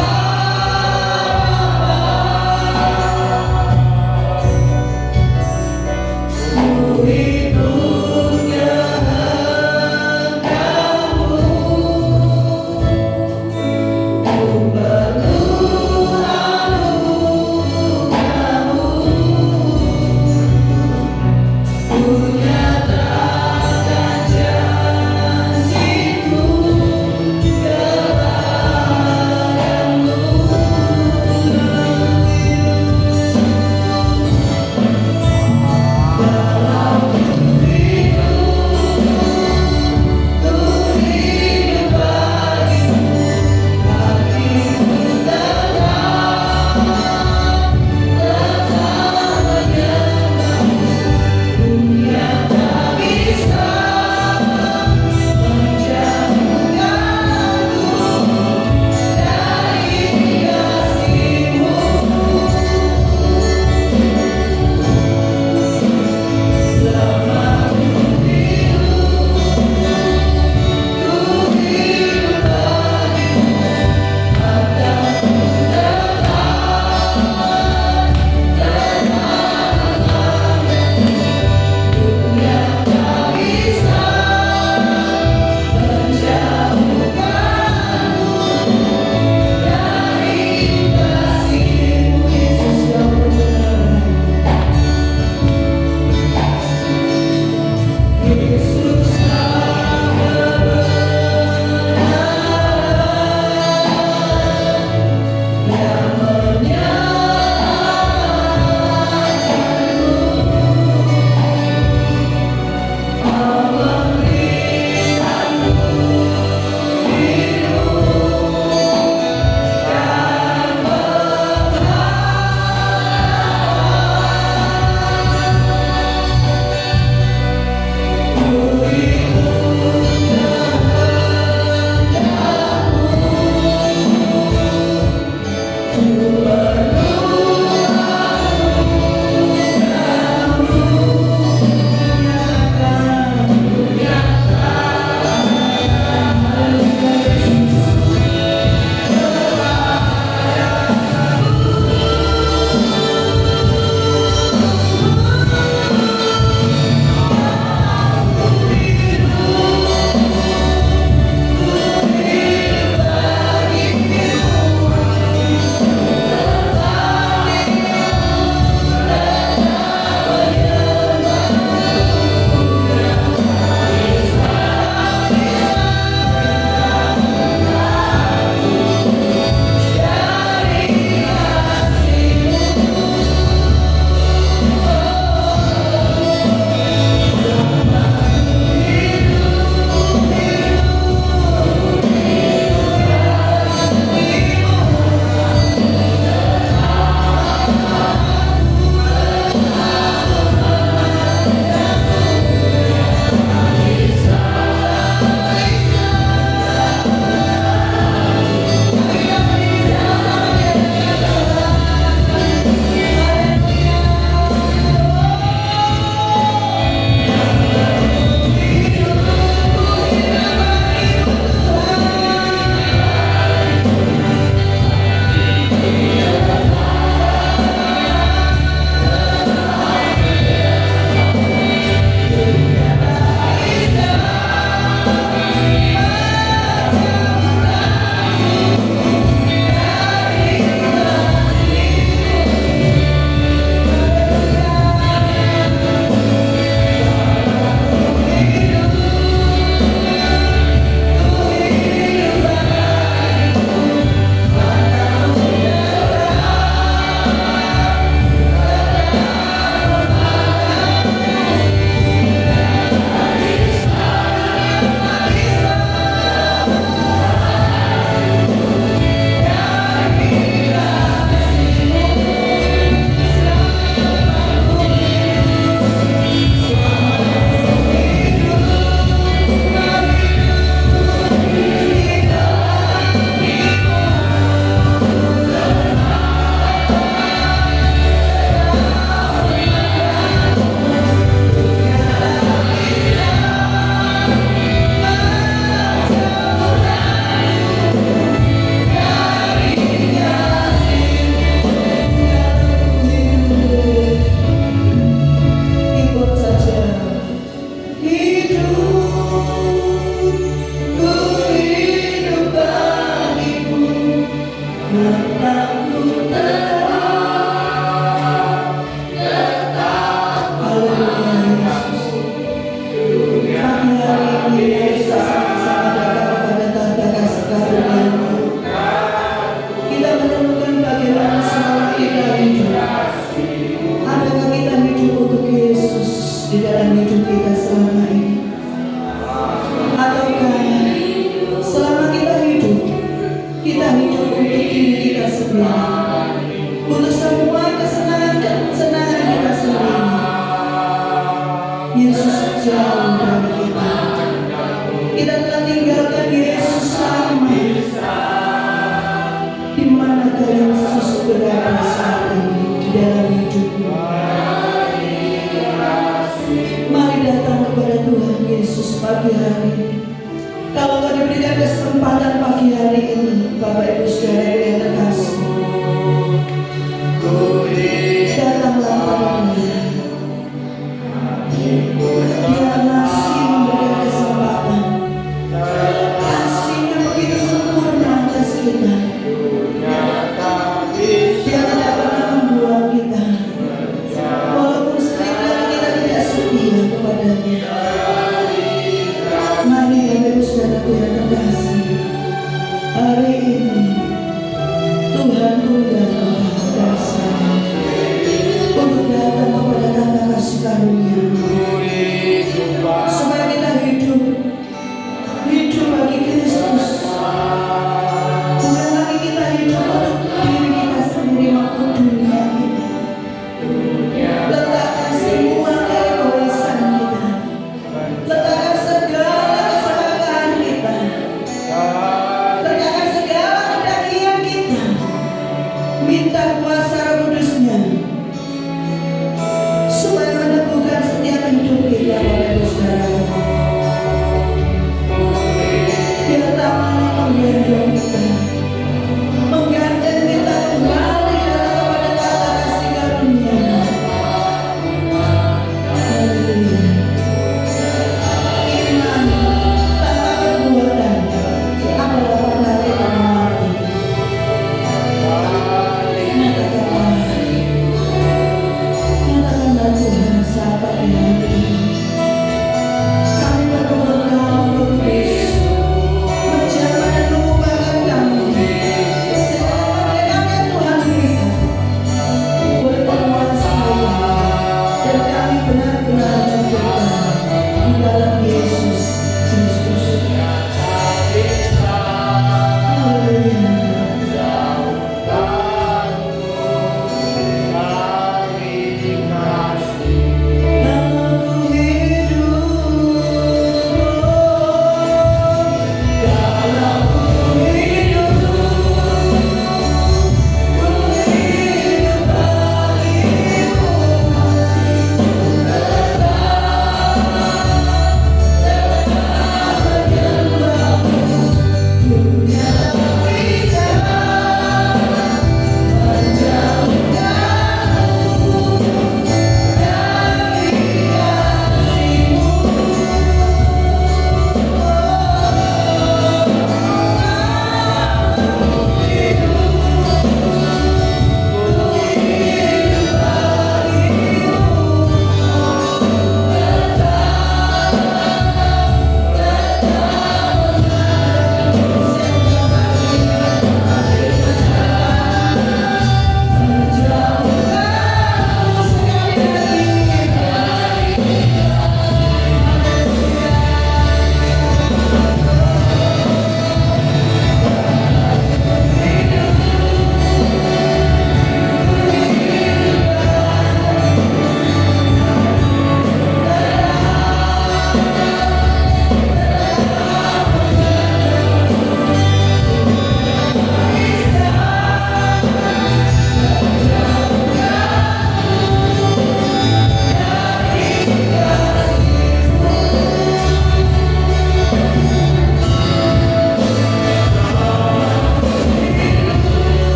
kami berikan kesempatan pagi hari ini, Bapak Ibu Saudara yang terkasih. Datanglah kepada Dia. Dia masih memberikan kesempatan. Kasihnya begitu sempurna atas kita. Dia tidak pernah membuang kita. Walaupun seringkali kita tidak setia kepadanya. Mari Bapak Ibu Saudaraku yang terkasih, hari ini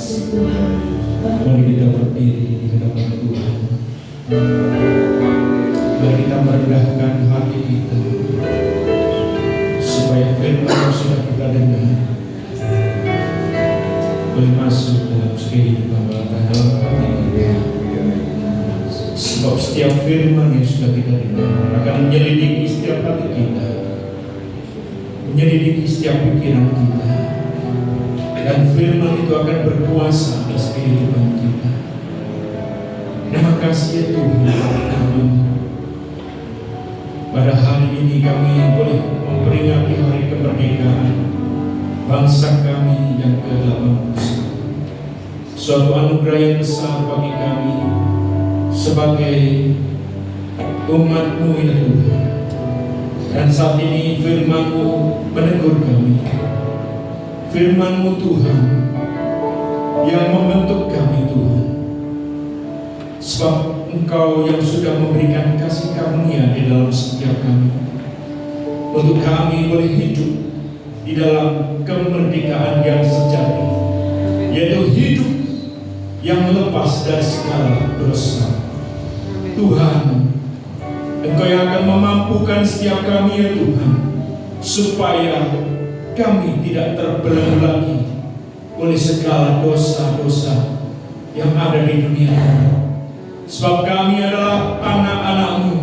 kasih Tuhan. Mari kita berdiri di hadapan Tuhan. Mari kita merendahkan hati kita, supaya firman yang sudah kita dengar boleh masuk dalam kehidupan dalam hati kita. Sebab setiap firman yang sudah kita dengar akan menyelidiki setiap hati kita, menyelidiki setiap pikiran kita, dan firman itu akan berkuasa atas kehidupan kita. Terima kasih ya Tuhan. Pada hari ini kami boleh memperingati hari kemerdekaan bangsa kami yang ke-81. Suatu anugerah yang besar bagi kami sebagai umat-Mu ya Tuhan. Dan saat ini firman-Mu menegur kami. Firman-Mu Tuhan yang membentuk kami Tuhan. Sebab Engkau yang sudah memberikan kasih karunia di dalam setiap kami, untuk kami boleh hidup di dalam kemerdekaan yang sejati, yaitu hidup yang lepas dari segala dosa. Tuhan, Engkau yang akan memampukan setiap kami ya Tuhan, supaya kami tidak terbelenggu lagi oleh segala dosa-dosa yang ada di dunia ini. Sebab kami adalah anak-anak-Mu,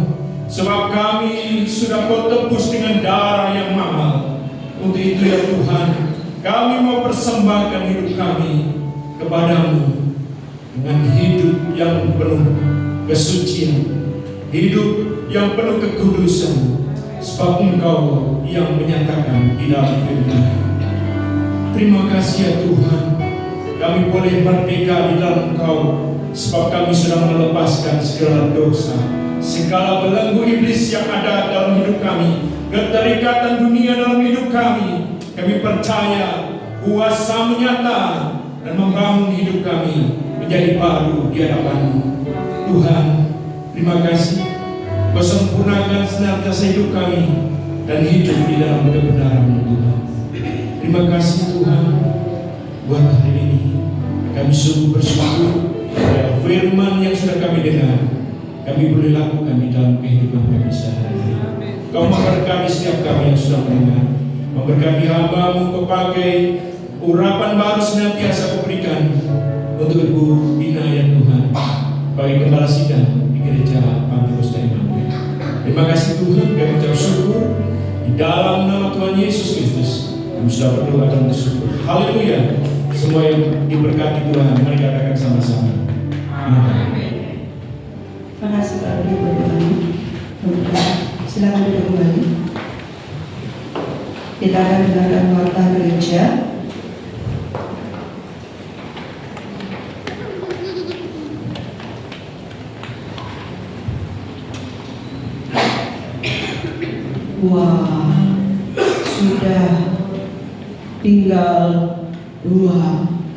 sebab kami sudah Kau tebus dengan darah yang mahal. Untuk itu ya Tuhan, kami mau persembahkan hidup kami kepada-Mu dengan hidup yang penuh kesucian, hidup yang penuh kekudusan, sebab Engkau yang menyatakan di dalam firman. Terima kasih ya Tuhan, kami boleh merdeka di dalam Engkau, sebab kami sudah melepaskan segala dosa, segala belenggu iblis yang ada dalam hidup kami, keterikatan dunia dalam hidup kami. Kami percaya kuasa menyata dan membangun hidup kami menjadi baru di hadapan-Mu. Tuhan, terima kasih. Kau sempurnakan senantiasa hidup kami dan hidup di dalam kebenaran-Mu Tuhan. Terima kasih Tuhan, buat hari ini kami sungguh bersyukur ya, firman yang sudah kami dengar, kami boleh lakukan di dalam kehidupan kami sehari-hari. Kau memberkati setiap kami yang sudah mendengar, memberkati hamba-Mu, Kau pakai urapan baru senantiasa Kau berikan untuk Ibu Bina ya Tuhan, bagi Gembala Sidang di Gereja Pantekosta Immanuel. Terima kasih Tuhan, kami ucap syukur di dalam nama Tuhan Yesus Kristus. Kami sudah berdoa dan bersyukur. Haleluya. Semua yang diberkati Tuhan, mari katakan sama-sama. Amin. Terima kasih Pak Ibu Tuhan. Silakan duduk kembali. Kita akan dengarkan warta gereja. Wah, sudah tinggal 2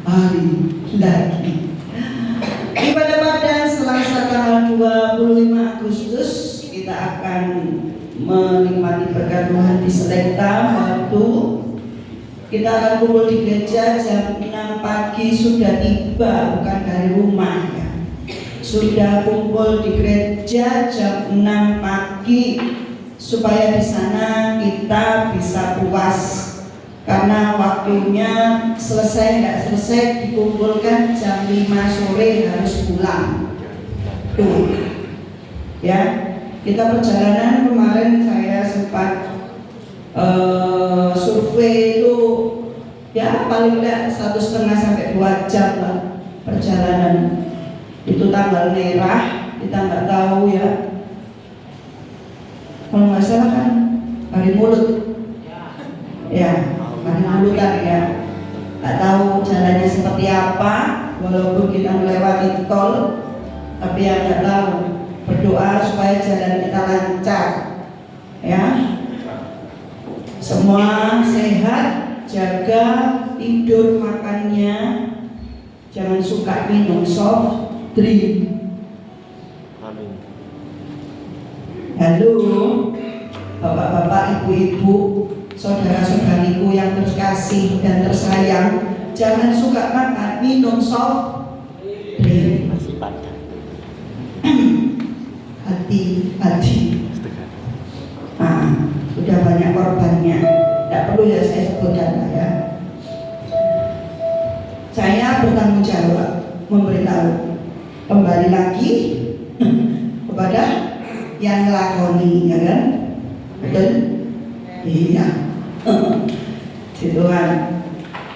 hari lagi. Ibadah pada Selasa tanggal 25 Agustus kita akan menikmati berkat Tuhan di Selekta waktu. Kita akan kumpul di gereja jam 6 pagi, sudah tiba, bukan dari rumah ya. Sudah kumpul di gereja jam 6 pagi supaya di sana kita bisa puas. Karena waktunya selesai nggak selesai dikumpulkan jam 5 sore harus pulang. Tuh, ya kita perjalanan kemarin saya sempat survei itu ya paling nggak 1,5 sampai 2 jam lah perjalanan. Itu tanggal merah, kita nggak tahu ya. Kalau nggak salah kan hari mulut, ya. Mulutan ya, tak tahu jalannya seperti apa. Walaupun kita melewati tol, tapi ya nggak tahu. Berdoa supaya jalan kita lancar, ya. Semua sehat, jaga tidur makannya, jangan suka minum soft drink. Amin. Halo, bapak-bapak, ibu-ibu, saudara-saudariku yang terkasih dan tersayang, jangan suka makan minum soft drink. Masih padat. Hati-hati. Sudah banyak korbannya, tidak perlu ya saya sebutkan lah ya. Saya bertanggung jawab memberitahu kembali lagi kepada yang ngelakoni, ya kan? Betul? Iya. Tuhan.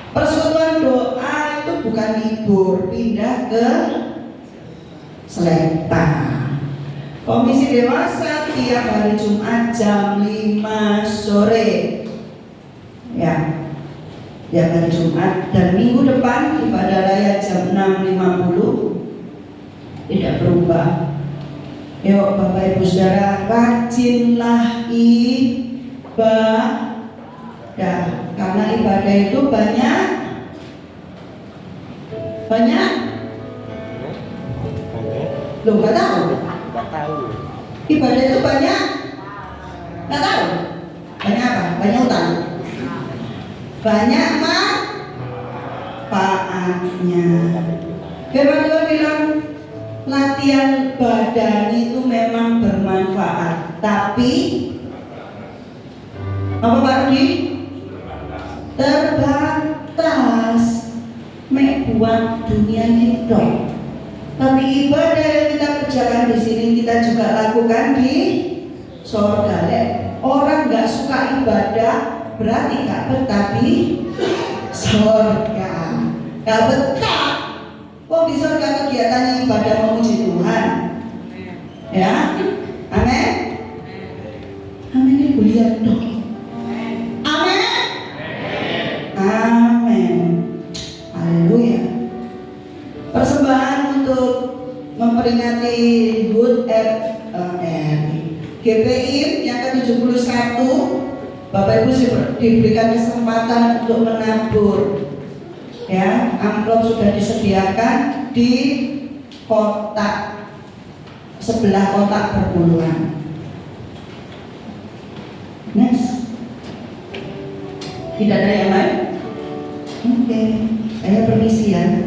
Persekutuan doa itu bukan libur, pindah ke Selatan. Komisi dewasa tiap hari Jumat jam 5 sore. Ya. Tiap hari Jumat, dan minggu depan ibadah raya jam 6.50. Tidak berubah. Yuk Bapak Ibu Saudara, rajinlah ibadah. Karena ibadah itu banyak. Loh, nggak tahu. Nggak tahu. Ibadah itu banyak. Nggak tahu. Banyak apa? Banyak utang. Banyak manfaatnya. Firman Tuhan bilang latihan badan itu memang bermanfaat, tapi apa Pak Rudi? Terbatas. Mek buat dunia ini dong. Tapi ibadah yang kita kerjakan di sini kita juga lakukan di surga. Orang nggak suka ibadah berarti nggak betah di surga. Nggak betah. Oh di surga kegiatannya ibadah memuji Tuhan. Ya, amin. Amin ibu lihat dong. Amin. Amin. Haleluya. Persembahan untuk memperingati HUT GPI yang ke-71, Bapak Ibu diberikan kesempatan untuk menabur. Ya, amplop sudah disediakan di kotak sebelah kotak perpuluhan. Next. Tidak ada yang lain? Oke, saya permisi ya.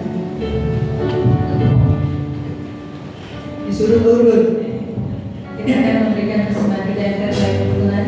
Disuruh turun. Kita akan memberikan persembahan kita yang terbaik untuk Tuhan.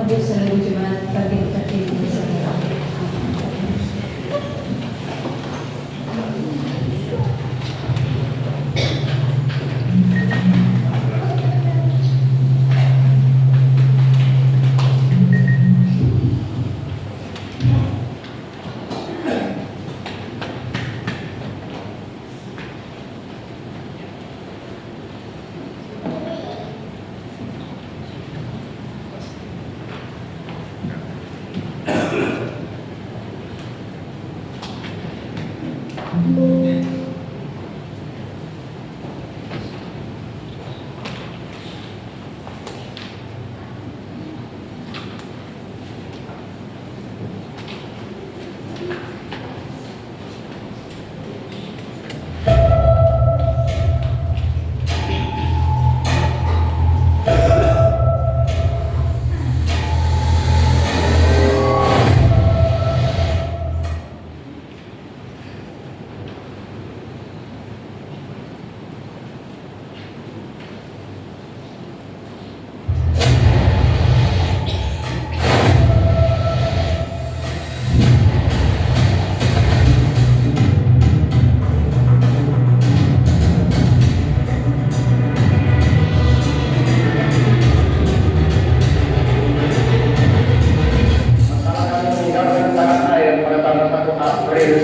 untuk seluruh jemaat bagi tertib bersama.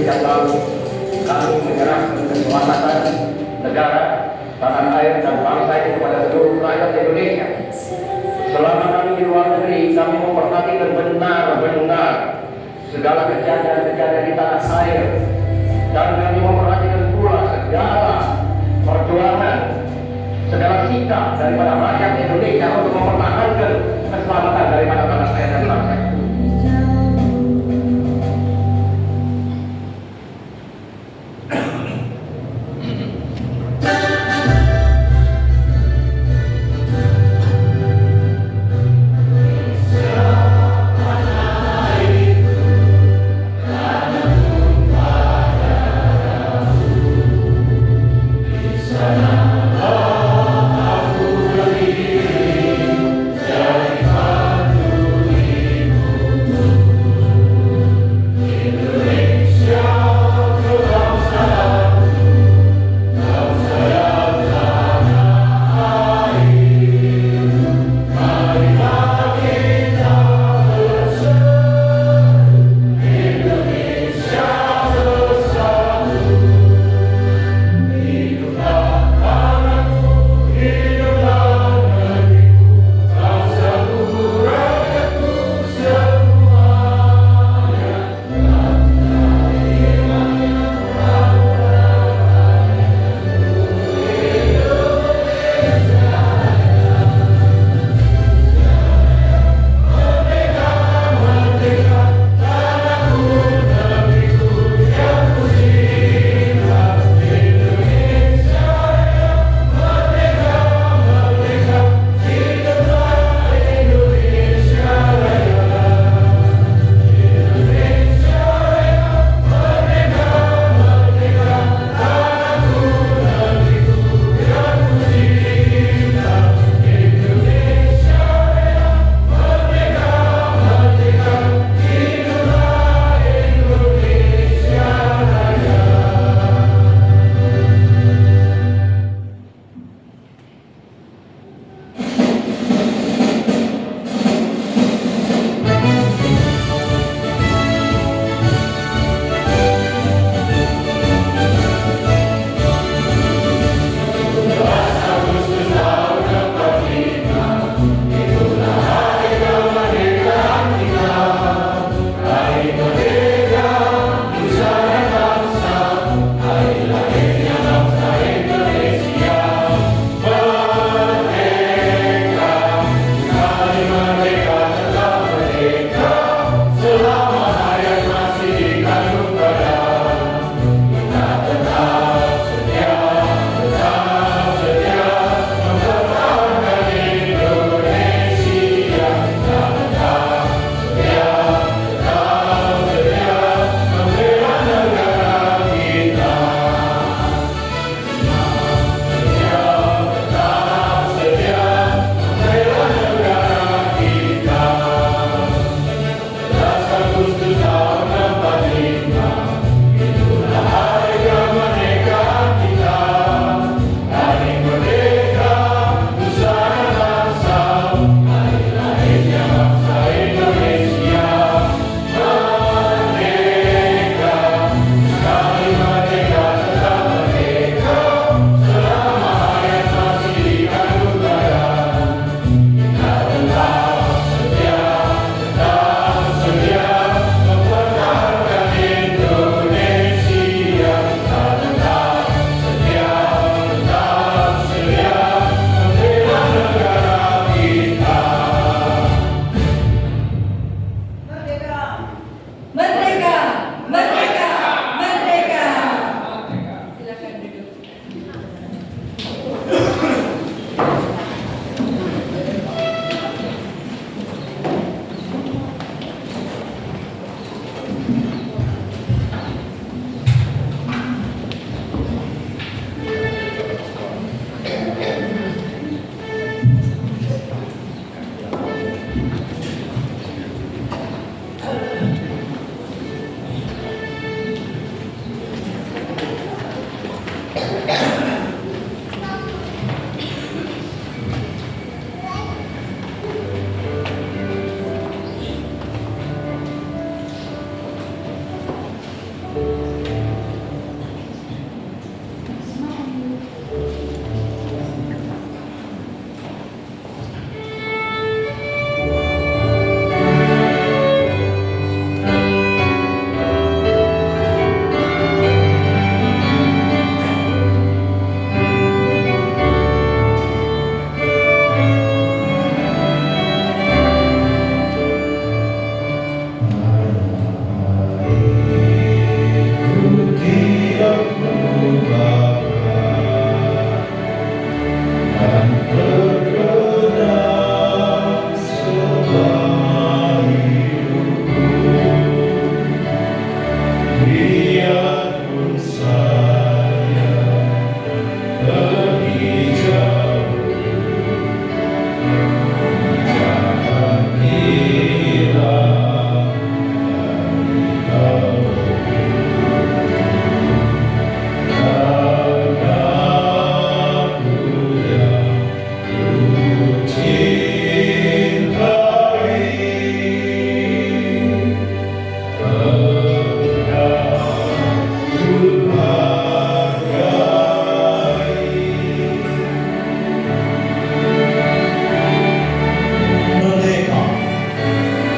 yang lalu kami menyerahkan keselamatan negara, tanah air dan bangsa ini kepada seluruh rakyat Indonesia. Selama kami di luar negeri, kami memperhatikan benar-benar segala kejadian-kejadian di tanah air, dan kami memperhatikan pula segala perjuangan, segala sikap daripada rakyat Indonesia untuk mempertahankan keselamatan daripada tanah air dan bangsa. Aku berdiri, jadi maju.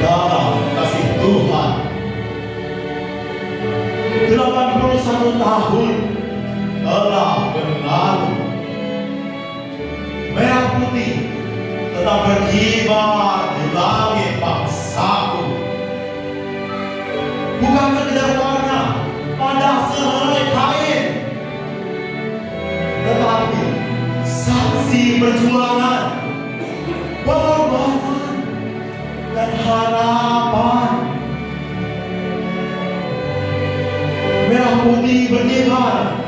dalam kasih Tuhan. 81 tahun telah berlalu. Merah putih tetap berkibar di langit bangsaku. Bukan sekedar warna pada sehelai kain, tetapi saksi perjuangan, pengorbanan, dan harapan. Merah putih berkibar,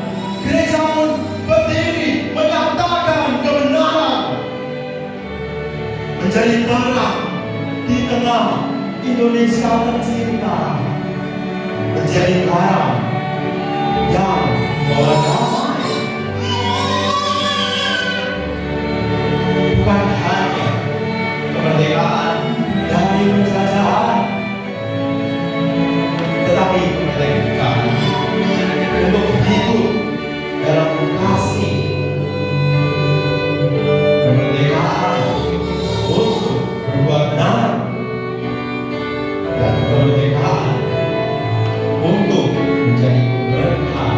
gereja pun berdiri menyatakan kebenaran, menjadi terang di tengah Indonesia tercinta, menjadi terang yang membawa damai. Bukan hanya kemerdekaan dari penjajahan, tetapi kemerdekaan untuk hidup dalam kasih, kemerdekaan untuk berbuat benar, dan kemerdekaan untuk menjadi berkah.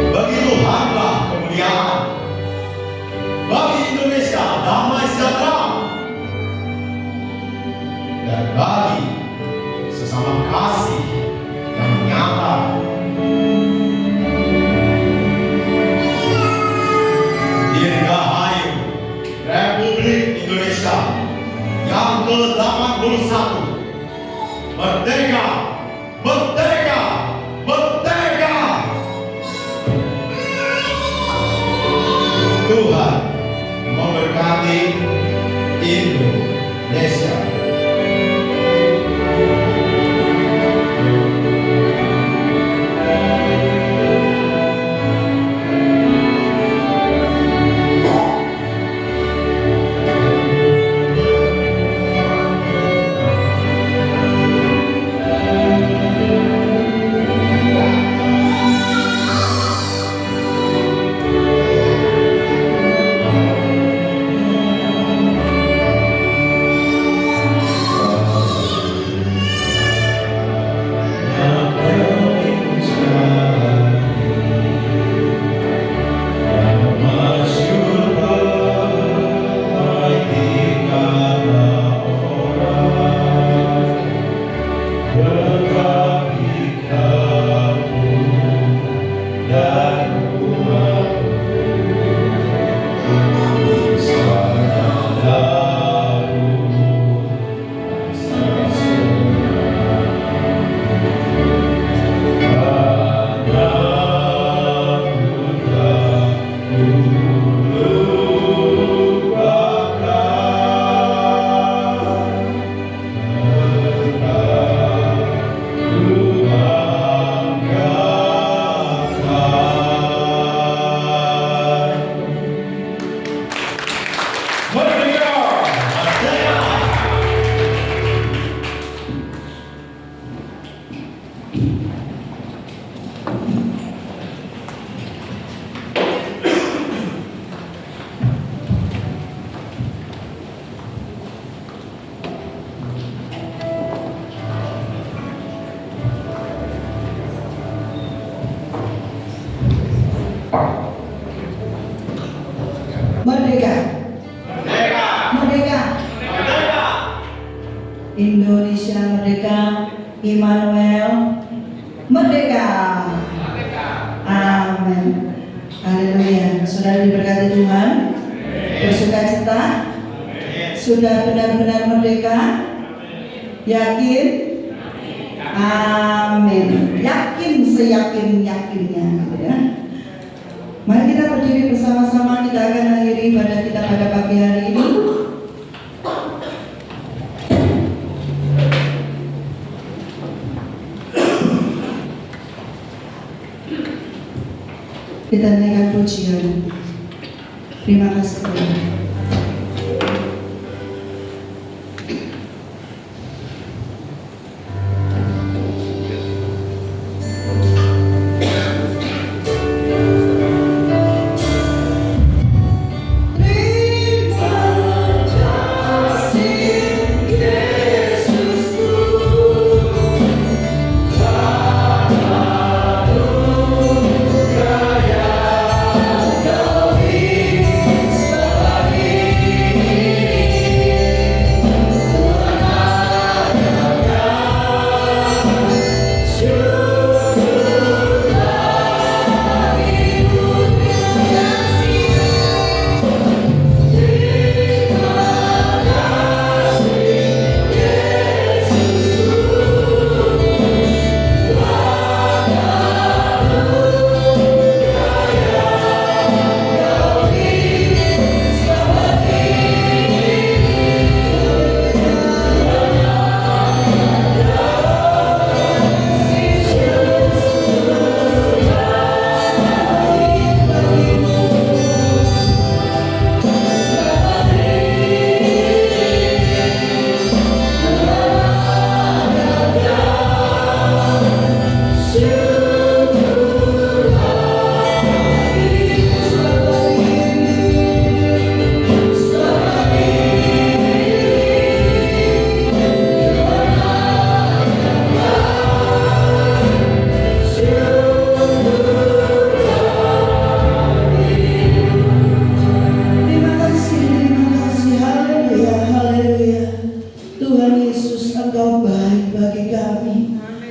Bagi Tuhanlah kemuliaan, bagi Indonesia damai sejahtera, dan bagi sesama kasih yang nyata. Dirgahayu Republik Indonesia yang ke-81. Merdeka, merdeka, merdeka. Tuhan memberkati Indonesia. Merdeka. Merdeka. Indonesia merdeka. Immanuel merdeka. Amin. Haleluya. Saudara diberkati Tuhan. Bersukacita. Sudah benar-benar merdeka. Yakin? Amin. Yakin seyakin-yakinnya, gitu ya. Mari kita berdiri bersama-sama, kita akan akhiri ibadah kita pada pagi hari ini. Kita naikkan pujian. Terima kasih Tuhan.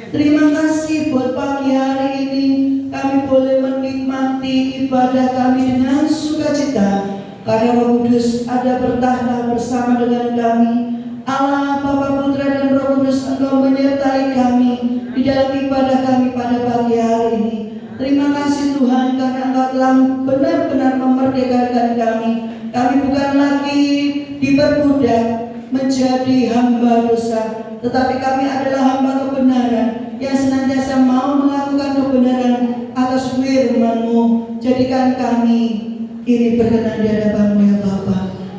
Terima kasih buat pagi hari ini kami boleh menikmati ibadah kami dengan sukacita karena Roh Kudus ada bertahta bersama dengan kami. Allah, Bapa, Putra, dan Roh Kudus, Engkau menyertai kami di dalam ibadah kami pada pagi hari ini. Terima kasih Tuhan karena Engkau telah benar-benar memerdekakan kami. Kami bukan lagi diperbudak menjadi hamba dosa, tetapi kami adalah hamba kebenaran yang senantiasa mau melakukan kebenaran atas firman-Mu. Jadikan kami ini berkenan di hadapan-Mu ya Bapa.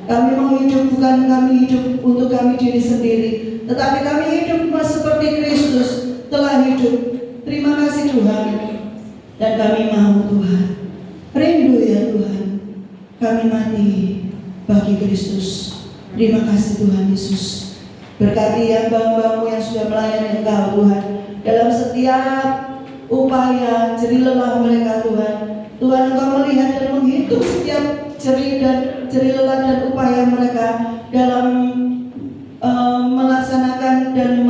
Kami mau hidup bukan kami hidup untuk kami diri sendiri, tetapi kami hidup seperti Kristus telah hidup. Terima kasih Tuhan. Dan kami mau Tuhan, rindu ya Tuhan, kami mati bagi Kristus. Terima kasih Tuhan Yesus. Berkati hamba-Mu yang sudah melayani Engkau Tuhan dalam setiap upaya jerih lelah mereka Tuhan. Tuhan, Engkau melihat dan menghitung setiap jerih lelah dan upaya mereka dalam melaksanakan dan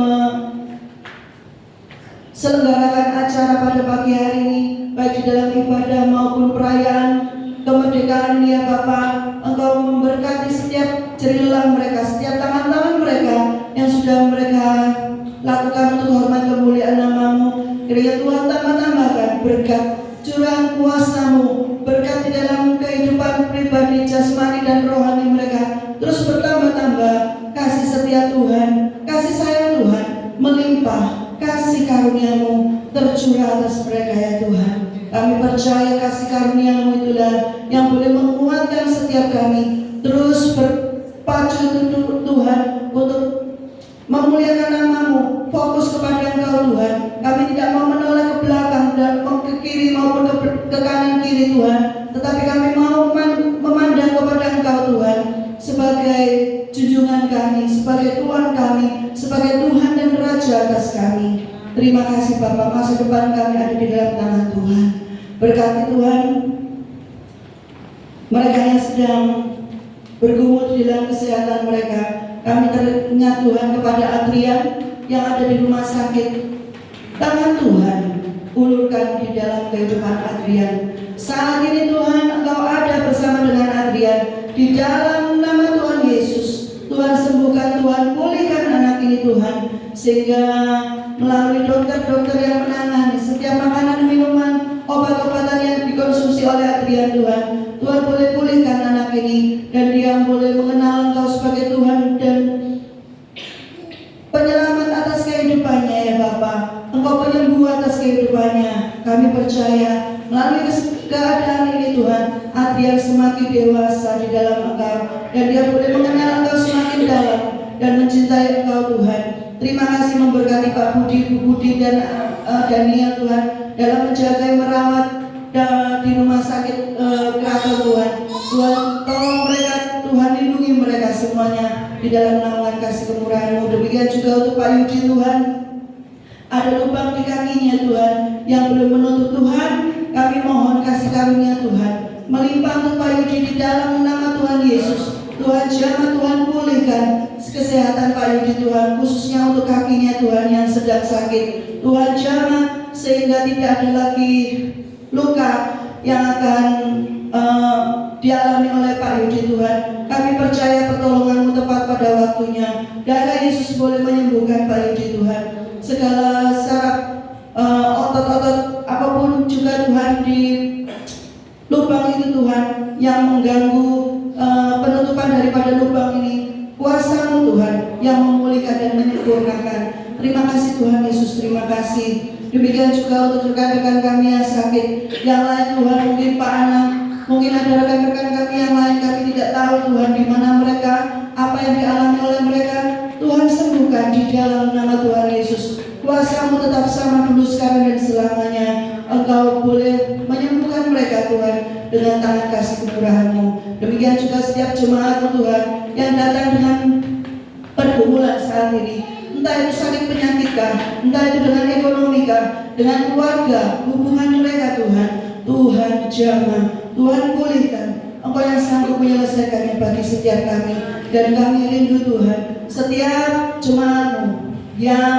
selenggarakan acara pada pagi hari ini, baik di dalam ibadah maupun perayaan kemerdekaan ini ya Bapa. Engkau memberkati setiap jerih lelah mereka, setiap tangan-tangan mereka yang sudah mereka lakukan untuk hormat kemuliaan nama-Mu. Kiranya Tuhan tambah-tambahkan berkat curahan kuasa-Mu, berkat di dalam kehidupan pribadi, jasmani dan rohani mereka terus bertambah-tambah. Kasih setia Tuhan, kasih sayang Tuhan melimpah, kasih karunia-Mu tercurah atas mereka ya Tuhan. Kami percaya kasih karunia-Mu itulah yang boleh menguatkan setiap kami terus berpacu Tuhan untuk memuliakan nama-Mu, fokus kepada Engkau Tuhan. Kami tidak mau menoleh ke belakang dan ke kiri maupun ke kanan kiri Tuhan, tetapi kami mau memandang kepada Engkau Tuhan sebagai junjungan kami, sebagai Tuhan kami, sebagai Tuhan dan Raja atas kami. Terima kasih Bapa, masa depan kami ada di dalam tangan Tuhan. Berkati Tuhan mereka yang sedang bergumul di dalam kesehatan mereka. Kami teringat Tuhan kepada Adrian yang ada di rumah sakit. Tangan Tuhan ulurkan di dalam kehidupan Adrian. Saat ini Tuhan, Engkau ada bersama dengan Adrian. Di dalam nama Tuhan Yesus, Tuhan sembuhkan, Tuhan pulihkan anak ini Tuhan, sehingga melalui dokter-dokter yang menangani setiap makanan, minuman, obat-obatan yang dikonsumsi oleh Adrian Tuhan, Tuhan boleh pulihkan anak ini dan dia boleh mengenal Engkau sebagai Tuhan dan penyelamat atas kehidupannya ya Bapa. Engkau penyembuh atas kehidupannya. Kami percaya melalui keadaan ini Tuhan, Adrian semakin dewasa di dalam Engkau dan dia boleh mengenal Engkau semakin dalam dan mencintai Engkau Tuhan. Terima kasih memberkati Pak Budi, Bu Budi dan Daniel Tuhan dalam menjaga merawat di rumah sakit Keraton Tuhan. Tuhan tolong mereka, Tuhan lindungi mereka semuanya di dalam naungan kasih kemurahan-Mu. Demikian juga untuk Pak Yudi Tuhan, ada lubang di kakinya Tuhan yang belum menutup Tuhan. Kami mohon kasih karunia Tuhan melimpah untuk Pak Yudi di dalam nama Tuhan Yesus. Tuhan jamah, Tuhan pulihkan kesehatan Pak Yudi Tuhan, khususnya untuk kakinya Tuhan yang sedang sakit. Tuhan jamah sehingga tidak ada lagi luka yang akan dialami oleh Pak Yudi Tuhan. Kami percaya pertolongan-Mu tepat pada waktunya. Darah Yesus boleh menyembuhkan Pak Yudi Tuhan. Segala saraf otot-otot apapun juga Tuhan di lubang itu Tuhan yang mengganggu penutupan daripada lubang ini, kuasa-Mu Tuhan yang memulihkan dan menyempurnakan. Terima kasih Tuhan Yesus, terima kasih. Demikian juga untuk rekan-rekan kami yang sakit, yang lain Tuhan, mungkin Pak Anang, mungkin ada rekan-rekan kami yang lain, kami tidak tahu Tuhan di mana mereka, apa yang dialami oleh mereka. Tuhan sembuhkan di dalam nama Tuhan Yesus. Kuasa-Mu tetap sama dulu, sekarang dan selamanya. Engkau boleh menyembuhkan mereka Tuhan dengan tangan kasih kemurahan-Mu. Demikian juga setiap jemaat-Mu Tuhan yang datang dengan pergumulan saat ini, entah itu sakit penyakit kah, entah itu dengan ekonomi kah, dengan keluarga, hubungan mereka Tuhan. Tuhan jamah, Tuhan pulihkan. Engkau yang sanggup menyelesaikannya bagi setiap kami. Dan kami rindu Tuhan, setiap jemaat-Mu yang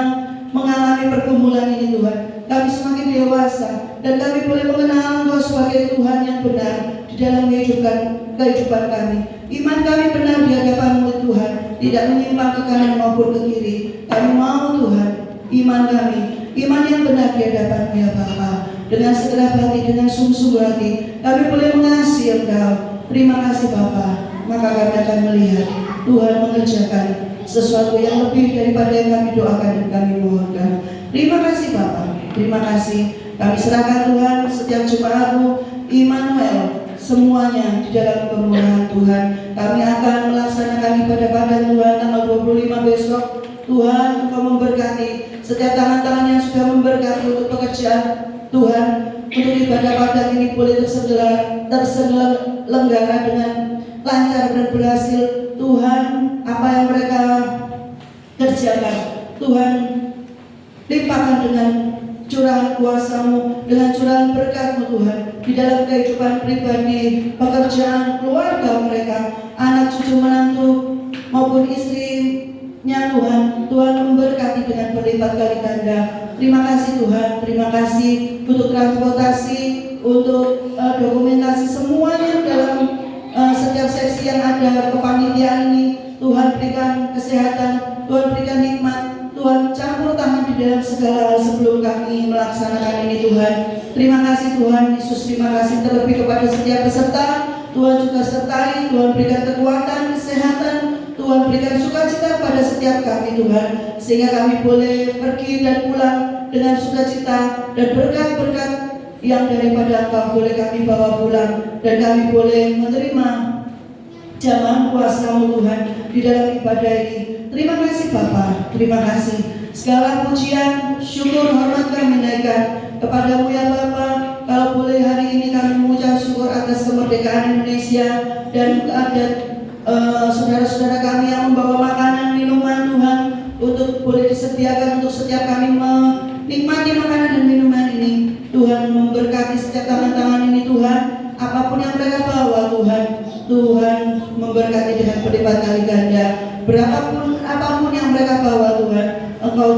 mengalami pergumulan ini Tuhan, kami semakin dewasa dan kami boleh mengenal Engkau sebagai Tuhan yang benar di dalam kehidupan kami. Iman kami benar di hadapan-Mu Tuhan, tidak menyimpang ke kanan maupun ke kiri. Kami mau Tuhan, iman kami, iman yang benar di hadapan-Mu ya Bapa. Dengan segenap hati, dengan sungguh-sungguh hati, kami boleh mengasihi Engkau. Terima kasih Bapa. Maka kami akan melihat Tuhan mengerjakan sesuatu yang lebih daripada yang kami doakan dan kami mohonkan. Terima kasih Bapa. Terima kasih. Kami serahkan Tuhan setiap jemaat-Mu Immanuel, semuanya di dalam kemurahan Tuhan. Kami akan melaksanakan ibadah pada Tuhan tanggal 25 besok. Tuhan, Engkau memberkati setiap tangan-tangan yang sudah memberkati untuk pekerjaan Tuhan, untuk ibadah pada ini boleh terselenggara dengan lancar dan berhasil. Tuhan, apa yang mereka kerjakan, Tuhan limpahkan dengan curahan kuasa-Mu, dengan curahan berkat-Mu Tuhan, di dalam kehidupan pribadi, pekerjaan, keluarga mereka, anak cucu menantu maupun istrinya Tuhan. Tuhan memberkati dengan berlipat kali ganda. Terima kasih Tuhan, terima kasih untuk transportasi, untuk dokumentasi semuanya dalam setiap seksi yang ada kepanitiaan ini. Tuhan berikan kesehatan, Tuhan berikan nikmat, Tuhan campur tangan di dalam segala hal sebelum kami melaksanakan ini Tuhan. Terima kasih Tuhan Yesus, terima kasih terlebih kepada setiap peserta. Tuhan juga sertai, Tuhan berikan kekuatan, kesehatan, Tuhan berikan sukacita pada setiap kami Tuhan, sehingga kami boleh pergi dan pulang dengan sukacita dan berkat-berkat yang daripada Engkau boleh kami bawa pulang, dan kami boleh menerima jamahan kuasa-Mu Tuhan di dalam ibadah ini. Terima kasih Bapa, terima kasih. Segala pujian, syukur, hormat kami naikkan kepada-Mu ya Bapa. Kalau boleh hari ini kami mengucap syukur atas kemerdekaan Indonesia, dan ada saudara-saudara kami yang membawa makanan, minuman Tuhan, untuk boleh disediakan untuk setiap kami menikmati makanan dan minuman ini. Tuhan memberkati setiap tangan-tangan ini Tuhan, apapun yang mereka bawa Tuhan, Tuhan memberkati dengan berlipat kali ganda. Apapun yang mereka bawa Tuhan, Engkau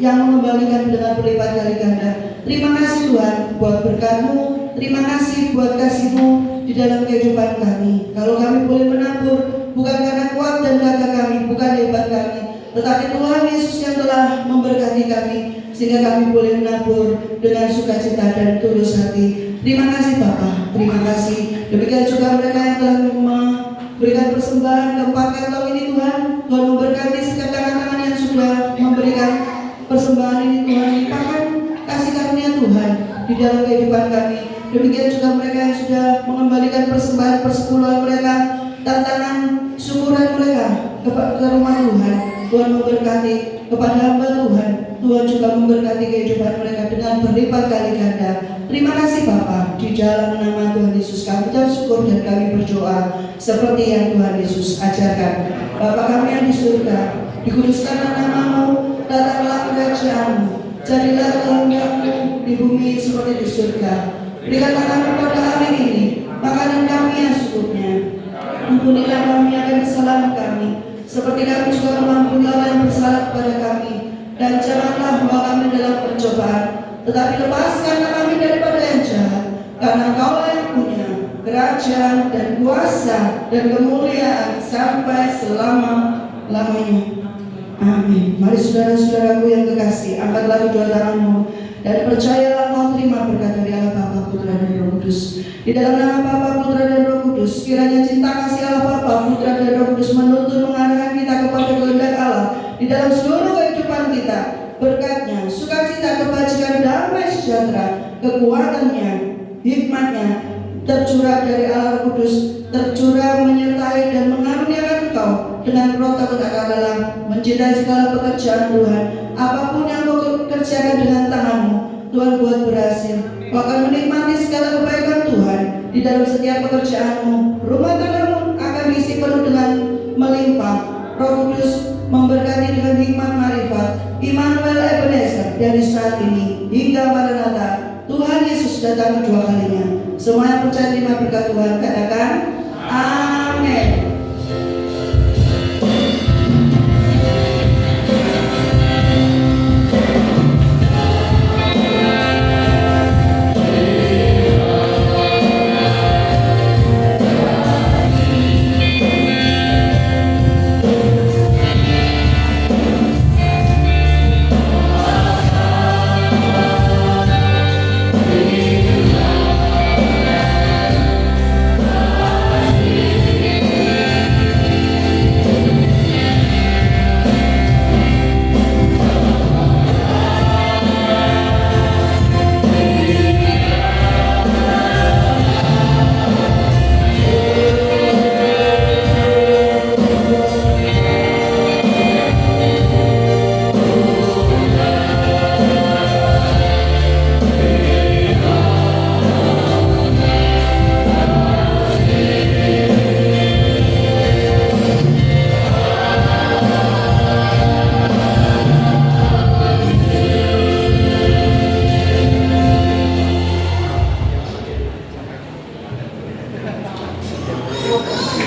yang mengembalikan dengan berlipat kali ganda. Terima kasih Tuhan buat berkat-Mu, terima kasih buat kasih-Mu di dalam kehidupan kami. Kalau kami boleh menabur, bukan karena kuat dan gagah kami, bukan hebat kami, tetapi Tuhan Yesus yang telah memberkati kami, sehingga kami boleh menabur dengan sukacita dan tulus hati. Terima kasih Bapa, terima kasih. Demikian juga mereka yang telah memberikan persembahan keempat kantong ini Tuhan. Tuhan memberkati setiap tangan-tangan yang sudah memberikan persembahan ini Tuhan. Limpahkan kasih karunia Tuhan di dalam kehidupan kami. Demikian juga mereka yang sudah mengembalikan persembahan persepuluhan mereka, tantangan syukuran mereka ke rumah Tuhan. Tuhan memberkati kepada hamba Tuhan. Tuhan juga memberkati kehidupan mereka dengan berlipat kali ganda. Terima kasih Bapa, di dalam nama Tuhan Yesus kami ucap syukur dan kami berdoa seperti yang Tuhan Yesus ajarkan. Bapa kami yang di surga, dikuduskanlah nama-Mu, datanglah kerajaan-Mu, jadilah kehendak-Mu di bumi seperti di surga. Berikanlah kami pada hari ini makanan kami yang secukupnya. Ampunilah kami akan kesalahan kami, seperti kami juga mengampuni orang yang bersalah kepada kami. Dan janganlah membawa kami dalam pencobaan, tetapi lepaskanlah kami daripada yang jahat. Karena Engkau-lah yang punya kerajaan dan kuasa dan kemuliaan sampai selama-lamanya. Amin. Mari saudara-saudaraku yang kekasih, angkatlah kedua tanganmu dan percayalah kau terima berkat dari Allah Bapa, Putra dan Roh Kudus. Di dalam nama Bapa, Putra dan Roh Kudus, kiranya cinta kasih Allah Bapa, Putra dan Roh Kudus menuntun mengarahkan kita kepada kehendak Allah di dalam seluruh kehidupan kita. Berkatnya, sukacita, kebajikan, damai sejahtera, kekuatannya, hikmatnya tercurah dari Allah Roh Kudus, tercurah menyertai dan mengaruniakan engkau dengan roh takut akan Allah, mencintai segala pekerjaan Tuhan. Apapun yang kau kerjakan dengan tanganmu, Tuhan buat berhasil. Kau akan menikmati segala kebaikan Tuhan di dalam setiap pekerjaanmu. Rumah tanggamu akan diisi penuh dengan melimpah. Roh Kudus memberkati dengan hikmat marifat. Immanuel Ebenezer dari saat ini hingga Maranatha, Tuhan Yesus datang kedua kalinya. Semua yang percaya terima berkat Tuhan katakan amin. Terima kasih.